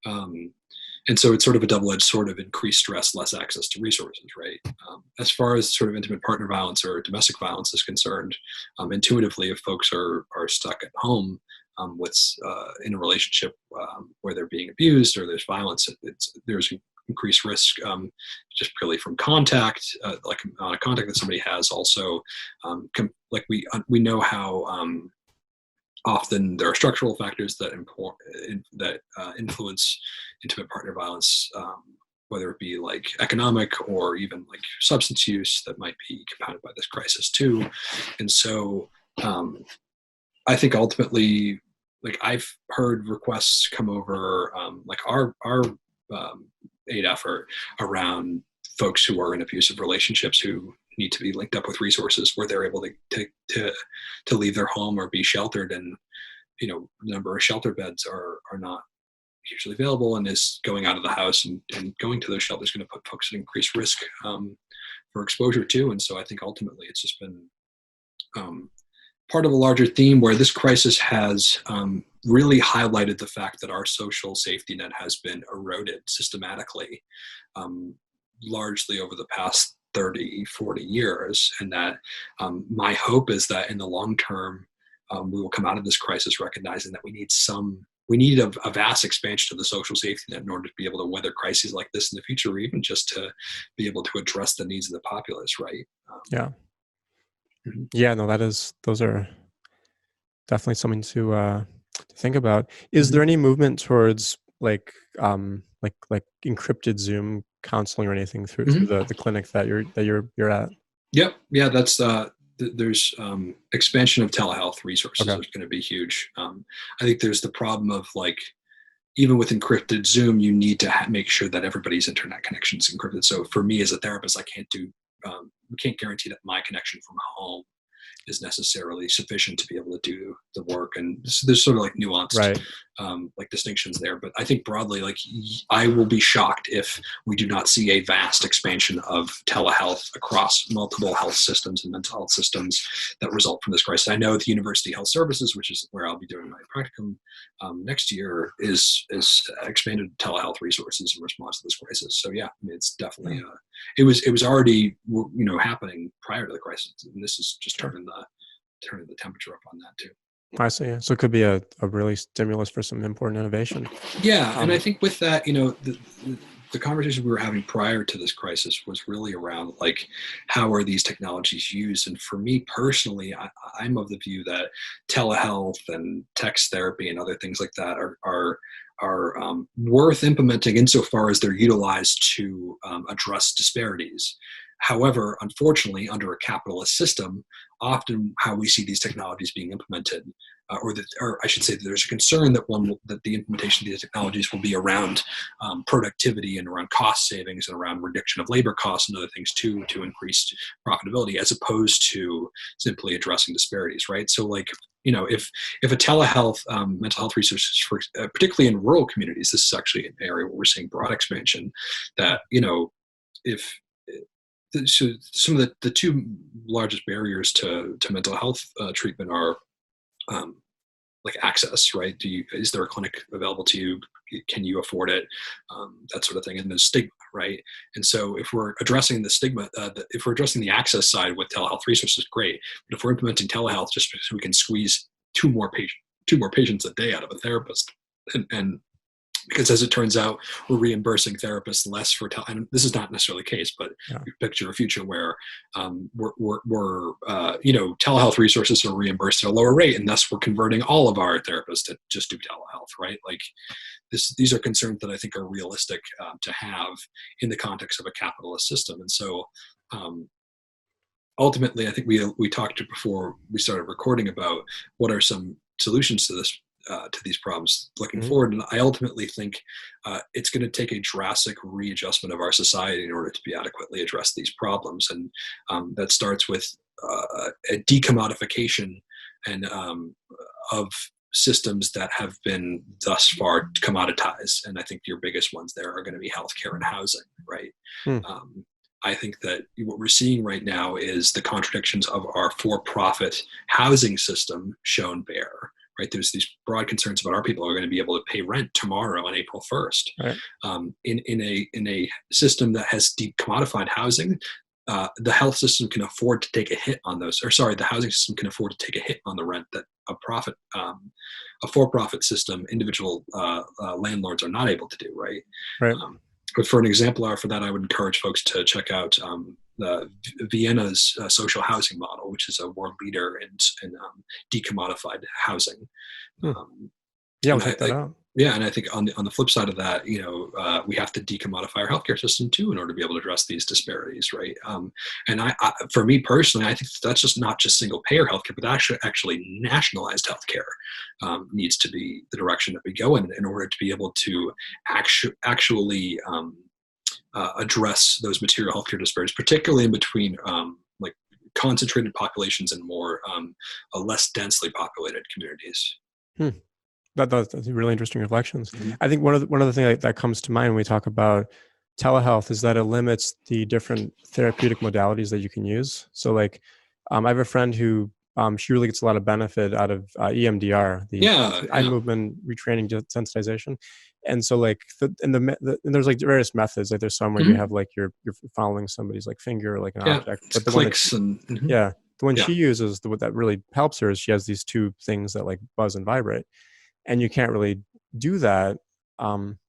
And so it's sort of a double-edged sword of increased stress, less access to resources, right? As far as sort of intimate partner violence or domestic violence is concerned, intuitively, if folks are stuck at home in a relationship where they're being abused or there's violence, there's increased risk just purely from contact, like amount of contact that somebody has. Also, like we know how often there are structural factors that influence intimate partner violence, whether it be like economic or even like substance use that might be compounded by this crisis too. And so I think ultimately, like, I've heard requests come over, like our aid effort around folks who are in abusive relationships who need to be linked up with resources where they're able to leave their home or be sheltered. And, you know, the number of shelter beds are not usually available and is going out of the house and going to those shelters going to put folks at increased risk for exposure too. And so I think ultimately it's just been part of a larger theme where this crisis has really highlighted the fact that our social safety net has been eroded systematically, largely over the past 30, 40 years. And that my hope is that in the long term, we will come out of this crisis recognizing that we need a vast expansion of the social safety net in order to be able to weather crises like this in the future, or even just to be able to address the needs of the populace, right? Yeah. Yeah, no, those are definitely something to think about. Is there any movement towards like encrypted Zoom counseling or anything through the clinic that you're at? Yep. Yeah, that's there's expansion of telehealth resources Okay. is going to be huge. I think there's the problem of like, even with encrypted Zoom, you need to make sure that everybody's internet connection is encrypted. So for me as a therapist, I can't guarantee that my connection from home is necessarily sufficient to be able to do the work. And there's sort of like nuanced like distinctions there. But I think broadly, like I will be shocked if we do not see a vast expansion of telehealth across multiple health systems and mental health systems that result from this crisis. I know the University Health Services, which is where I'll be doing my practicum next year, is expanded telehealth resources in response to this crisis. So yeah, I mean, it's definitely it was already happening prior to the crisis, and this is just turning the temperature up on that too. I see. So it could be a really stimulus for some important innovation. Yeah, and I think with that, the conversation we were having prior to this crisis was really around like, how are these technologies used? And for me personally, I'm of the view that telehealth and text therapy and other things like that are worth implementing insofar as they're utilized to address disparities. However, unfortunately, under a capitalist system, often how we see these technologies being implemented, or I should say that there's a concern that the implementation of these technologies will be around productivity and around cost savings and around reduction of labor costs and other things too, to increase profitability, as opposed to simply addressing disparities, right? So like, if a telehealth mental health resources, particularly in rural communities, this is actually an area where we're seeing broad expansion, that, so some of the two largest barriers to mental health treatment are like access, right? Is there a clinic available to you? Can you afford it? That sort of thing. And then stigma, right? And so if we're addressing the stigma, if we're addressing the access side with telehealth resources, great. But if we're implementing telehealth just because we can squeeze two more patients a day out of a therapist, and because as it turns out, we're reimbursing therapists less for and this is not necessarily the case, but you picture a future where telehealth resources are reimbursed at a lower rate, and thus we're converting all of our therapists to just do telehealth, right? Like these are concerns that I think are realistic to have in the context of a capitalist system. And so ultimately, I think we talked before we started recording about what are some solutions to this. To these problems looking forward. And I ultimately think it's going to take a drastic readjustment of our society in order to be adequately address these problems. And that starts with a decommodification and of systems that have been thus far commoditized. And I think your biggest ones there are going to be healthcare and housing, right? I think that what we're seeing right now is the contradictions of our for-profit housing system shown bare. Right, there's these broad concerns about our people are going to be able to pay rent tomorrow on April 1st. Right. In a system that has decommodified housing, the health system can afford to take a hit on those. Or sorry, the housing system can afford to take a hit on the rent that a for-profit system, individual landlords are not able to do. Right. Right. But for an exemplar for that, I would encourage folks to check out Vienna's social housing model, which is a world leader in decommodified housing. I'll check that out. Yeah, and I think on the flip side of that, we have to decommodify our healthcare system too in order to be able to address these disparities, right? And I for me personally, I think that's just not just single payer healthcare, but actually nationalized healthcare needs to be the direction that we go in order to be able to actually address those material healthcare disparities, particularly in between like concentrated populations and more less densely populated communities. That's really interesting reflections. Mhm. I think one of the things that comes to mind when we talk about telehealth is that it limits the different therapeutic modalities that you can use. So like, I have a friend who she really gets a lot of benefit out of EMDR, the Yeah, eye yeah. movement retraining desensitization. And so like and there's like various methods. Like there's some where you Mhm. have like you're following somebody's like finger or like an Yeah, object, it's but the one that clicks and mhm. yeah, the one Yeah. she uses, what that really helps her is she has these two things that like buzz and vibrate, and you can't really do that.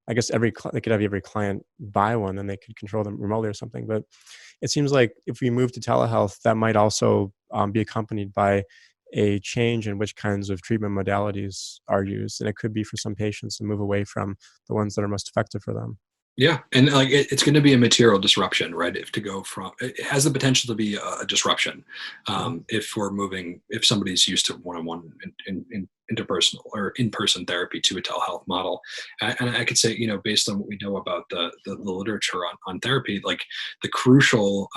I guess they could have every client buy one, and they could control them remotely or something. But it seems like if we move to telehealth, that might also be accompanied by a change in which kinds of treatment modalities are used, and it could be for some patients to move away from the ones that are most effective for them. Yeah, and like it's going to be a material disruption, right? If to go from it has the potential to be a disruption, Mhm. if somebody's used to one-on-one in interpersonal or in-person therapy to a telehealth model, and I could say, based on what we know about the literature on therapy, like the crucial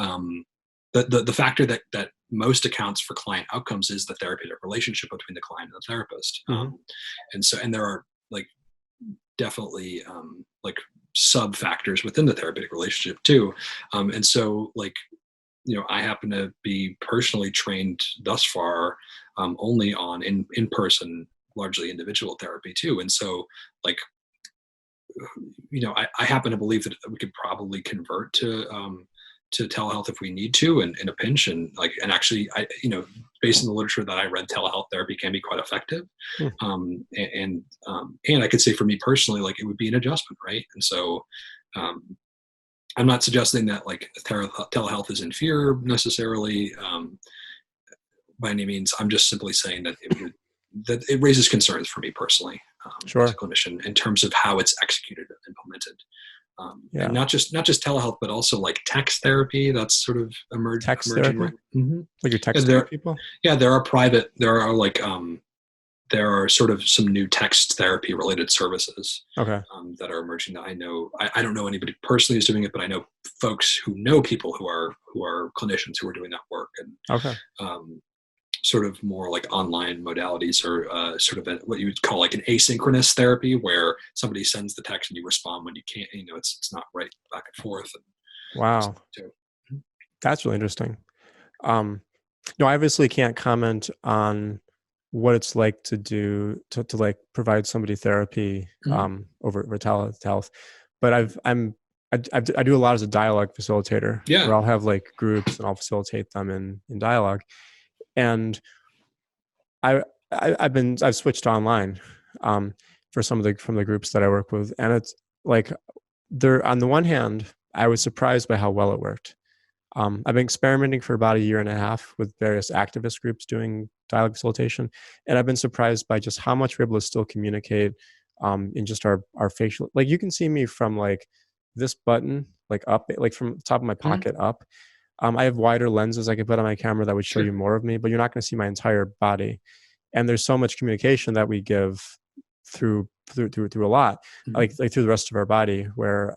the factor that most accounts for client outcomes is the therapeutic relationship between the client and the therapist, Mhm. and there are like definitely like sub factors within the therapeutic relationship too. And so like, I happen to be personally trained thus far only on in-person, largely individual therapy too. And so like, I happen to believe that we could probably convert to telehealth if we need to, and in a pinch, and like, and actually, based on the literature that I read, telehealth therapy can be quite effective. Hmm. And I could say for me personally, like it would be an adjustment, right? And so, um, I'm not suggesting that like telehealth is inferior necessarily by any means. I'm just simply saying that it raises concerns for me personally as a Sure. clinician in terms of how it's executed and implemented, and Yeah. not just telehealth, but also like text therapy. That's sort of Text emerging, therapy, right? Hmm. like you're Yeah, texting people. there are like there are sort of some new text therapy related services Okay. that are emerging that I know. I don't know anybody personally who's doing it, but I know folks who know people who are clinicians who are doing that work, and Okay. um, sort of more like online modalities, or sort of what you would call like an asynchronous therapy, where somebody sends the text and you respond when you can't. It's not right back and forth. And Wow. too. That's really interesting. Um, no, I obviously can't comment on what it's like to do to like provide somebody therapy Mhm. over telehealth, but I do a lot as a dialogue facilitator Yeah. where I'll have like groups and I'll facilitate them in dialogue, and I, I've switched to online um, for some of the from the groups that I work with, and it's like there on the one hand I was surprised by how well it worked. I've been experimenting for about a year and a half with various activist groups doing dialogue facilitation, and I've been surprised by just how much we're able to still communicate in just our facial. Like you can see me from like this button, like up, like from the top of my Mhm. pocket up. I have wider lenses I could put on my camera that would show Sure. you more of me, but you're not going to see my entire body. And there's so much communication that we give through a lot, Mhm. like through the rest of our body, where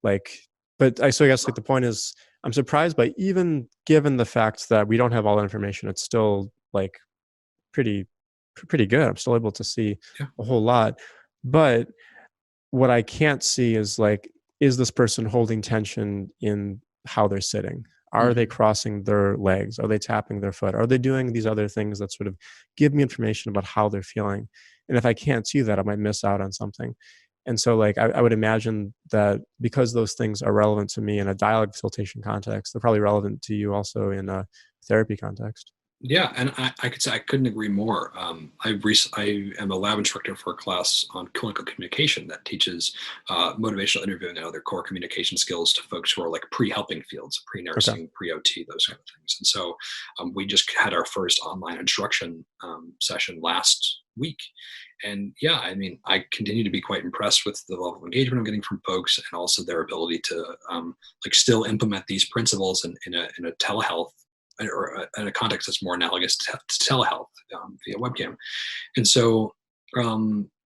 like so I guess like the point is I'm surprised by, even given the fact that we don't have all the information, it's still like pretty pretty good. I'm still able to see Yeah. a whole lot. But what I can't see is like, is this person holding tension in how they're sitting? Are they Mhm. crossing their legs? Are they tapping their foot? Are they doing these other things that sort of give me information about how they're feeling? And if I can't see that, I might miss out on something. And so, like, I would imagine that because those things are relevant to me in a dialogue facilitation context, they're probably relevant to you also in a therapy context. Yeah, and I could say I couldn't agree more. I am a lab instructor for a class on clinical communication that teaches motivational interviewing and other core communication skills to folks who are like pre-helping fields, Okay. pre-nursing, pre-OT, those kind of things. And so we just had our first online instruction session last week. And yeah, I mean, I continue to be quite impressed with the level of engagement I'm getting from folks, and also their ability to like still implement these principles in a telehealth, or in a context that's more analogous to telehealth via webcam. And so,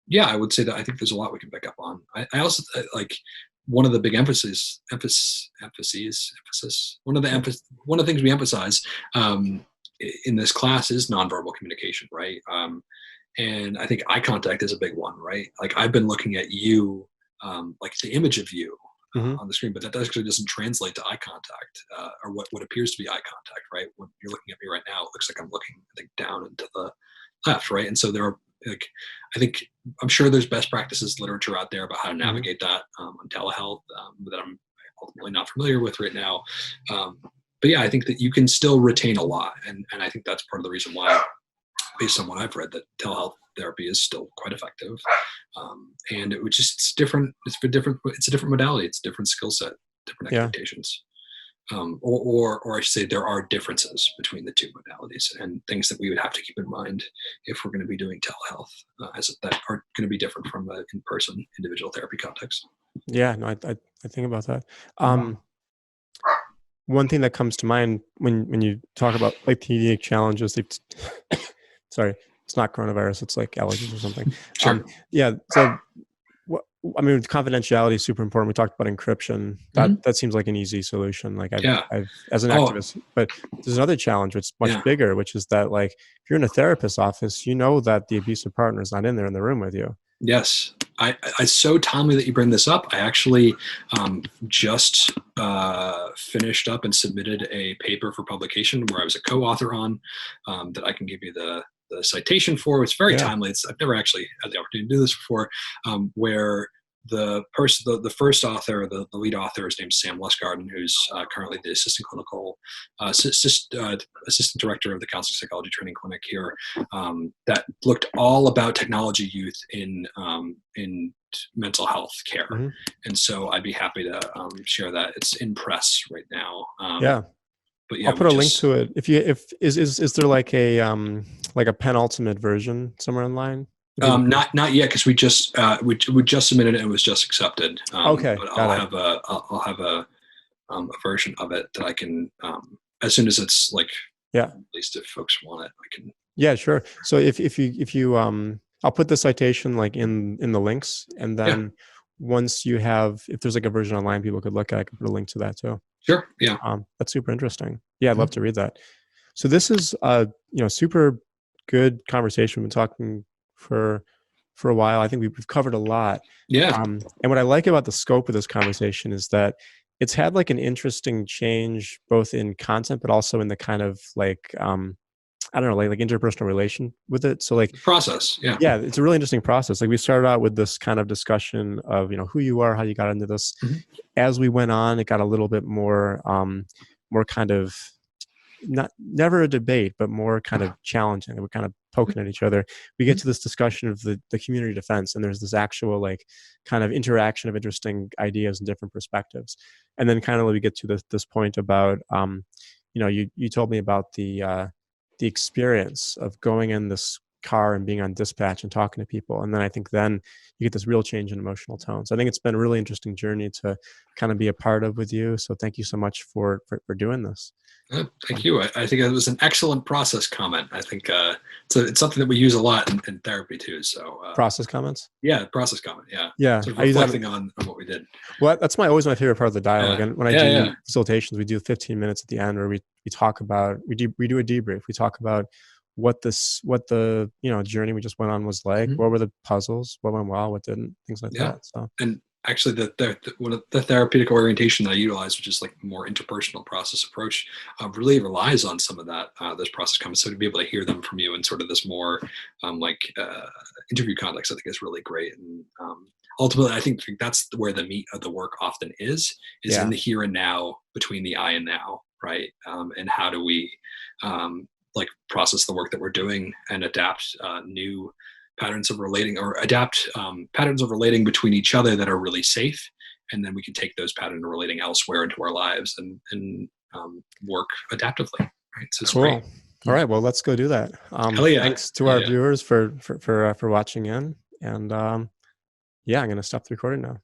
yeah, I would say that I think there's a lot we can pick up on. I also like one of the big emphasis. Yeah. One of the things we emphasize in this class is nonverbal communication, right? And I think eye contact is a big one, right? Like I've been looking at you, like the image of you Hmm. on the screen, but that actually doesn't translate to eye contact, or what appears to be eye contact, right? When you're looking at me right now, it looks like I'm looking, I think, down and to the left, right? And so there are, like, I think, I'm sure there's best practices literature out there about how to Hmm. navigate that on telehealth, that I'm ultimately not familiar with right now. But yeah, I think that you can still retain a lot, and I think that's part of the reason why, based on what I've read, that telehealth therapy is still quite effective. And it would just, it's different. It's a different modality. It's a different skill set, different Yeah. expectations. Or I should say there are differences between the two modalities and things that we would have to keep in mind if we're going to be doing telehealth, that are going to be different from an in-person individual therapy context. Yeah. No, I think about that. One thing that comes to mind when you talk about like the unique challenges, sorry, it's not coronavirus, it's like allergies or something. Sure. Yeah. So I mean, confidentiality is super important. We talked about encryption. That seems like an easy solution. Like Yeah. I've as an Oh, activist, but there's another challenge which is much yeah. bigger, which is that like if you're in a therapist's office, you know that the abusive partner is not in there in the room with you. Yes. I so timely that you bring this up. I actually just finished up and submitted a paper for publication where I was a co-author on, that I can give you the citation for. It's very Yeah. timely. I've never actually had the opportunity to do this before, where the person, the first author, the lead author is named Sam Lustgarten, who's currently the assistant clinical assistant director of the counseling psychology training clinic here, that looked all about technology youth in mental health care. Hmm. And so I'd be happy to share that. It's in press right now. Yeah. But yeah, I'll put a link to it. If is there like a penultimate version somewhere online? not yet, because we just submitted it and it was just accepted. Okay, But got it. I'll have a version of it that I can, as soon as it's like, Yeah. at least if folks want it, I can. Yeah, sure. So if you I'll put the citation like in the links, and Yeah, then once you have, if there's like a version online people could look at, I can put a link to that too. sure. Yeah. That's super interesting. Yeah, I'd love Mhm. to read that. So this is super good conversation. We've been talking for a while. I think we've covered a lot. Yeah. And what I like about the scope of this conversation is that it's had like an interesting change both in content, but also in the kind of like I don't know, like interpersonal relation with it. So like, Process. Yeah. yeah, it's a really interesting process. Like we started out with this kind of discussion of, who you are, how you got into this. Mhm. As we went on, it got a little bit more, more kind of never a debate, but more kind of challenging. We're kind of poking at each other. We get to this discussion of the community defense, and there's this actual like kind of interaction of interesting ideas and different perspectives. And then kind of we get to this point about, you told me about the experience of going in this car and being on dispatch and talking to people. And then I think then you get this real change in emotional tone. So I think it's been a really interesting journey to kind of be a part of with you. So thank you so much for doing this. Thank you. I think it was an excellent process comment. I think it's something that we use a lot in therapy too. So Process comments. yeah, process comment. Yeah. Yeah. Sort of I use that. reflecting on what we did. Well, that's always my favorite part of the dialogue. Yeah. And when I Yeah. do Yeah. facilitations, we do 15 minutes at the end where we talk about, we do a debrief. We talk about what the journey we just went on was like. Mhm. What were the puzzles? What went well? What didn't? Things like Yeah. that. So And actually, one of the therapeutic orientation that I utilize, which is like more interpersonal process approach, really relies on some of that those process comments. So to be able to hear them from you in sort of this more interview context, I think is really great. And ultimately, I think that's where the meat of the work often is yeah. in the here and now, between the I and now, right? And how do we like process the work that we're doing and adapt new patterns of relating, or adapt patterns of relating between each other that are really safe, and then we can take those patterns of relating elsewhere into our lives and work adaptively, right? So it's Cool. great. All right, well, let's go do that. Hell yeah. Thanks to Hell our yeah. viewers for watching in, and yeah, I'm gonna stop the recording now.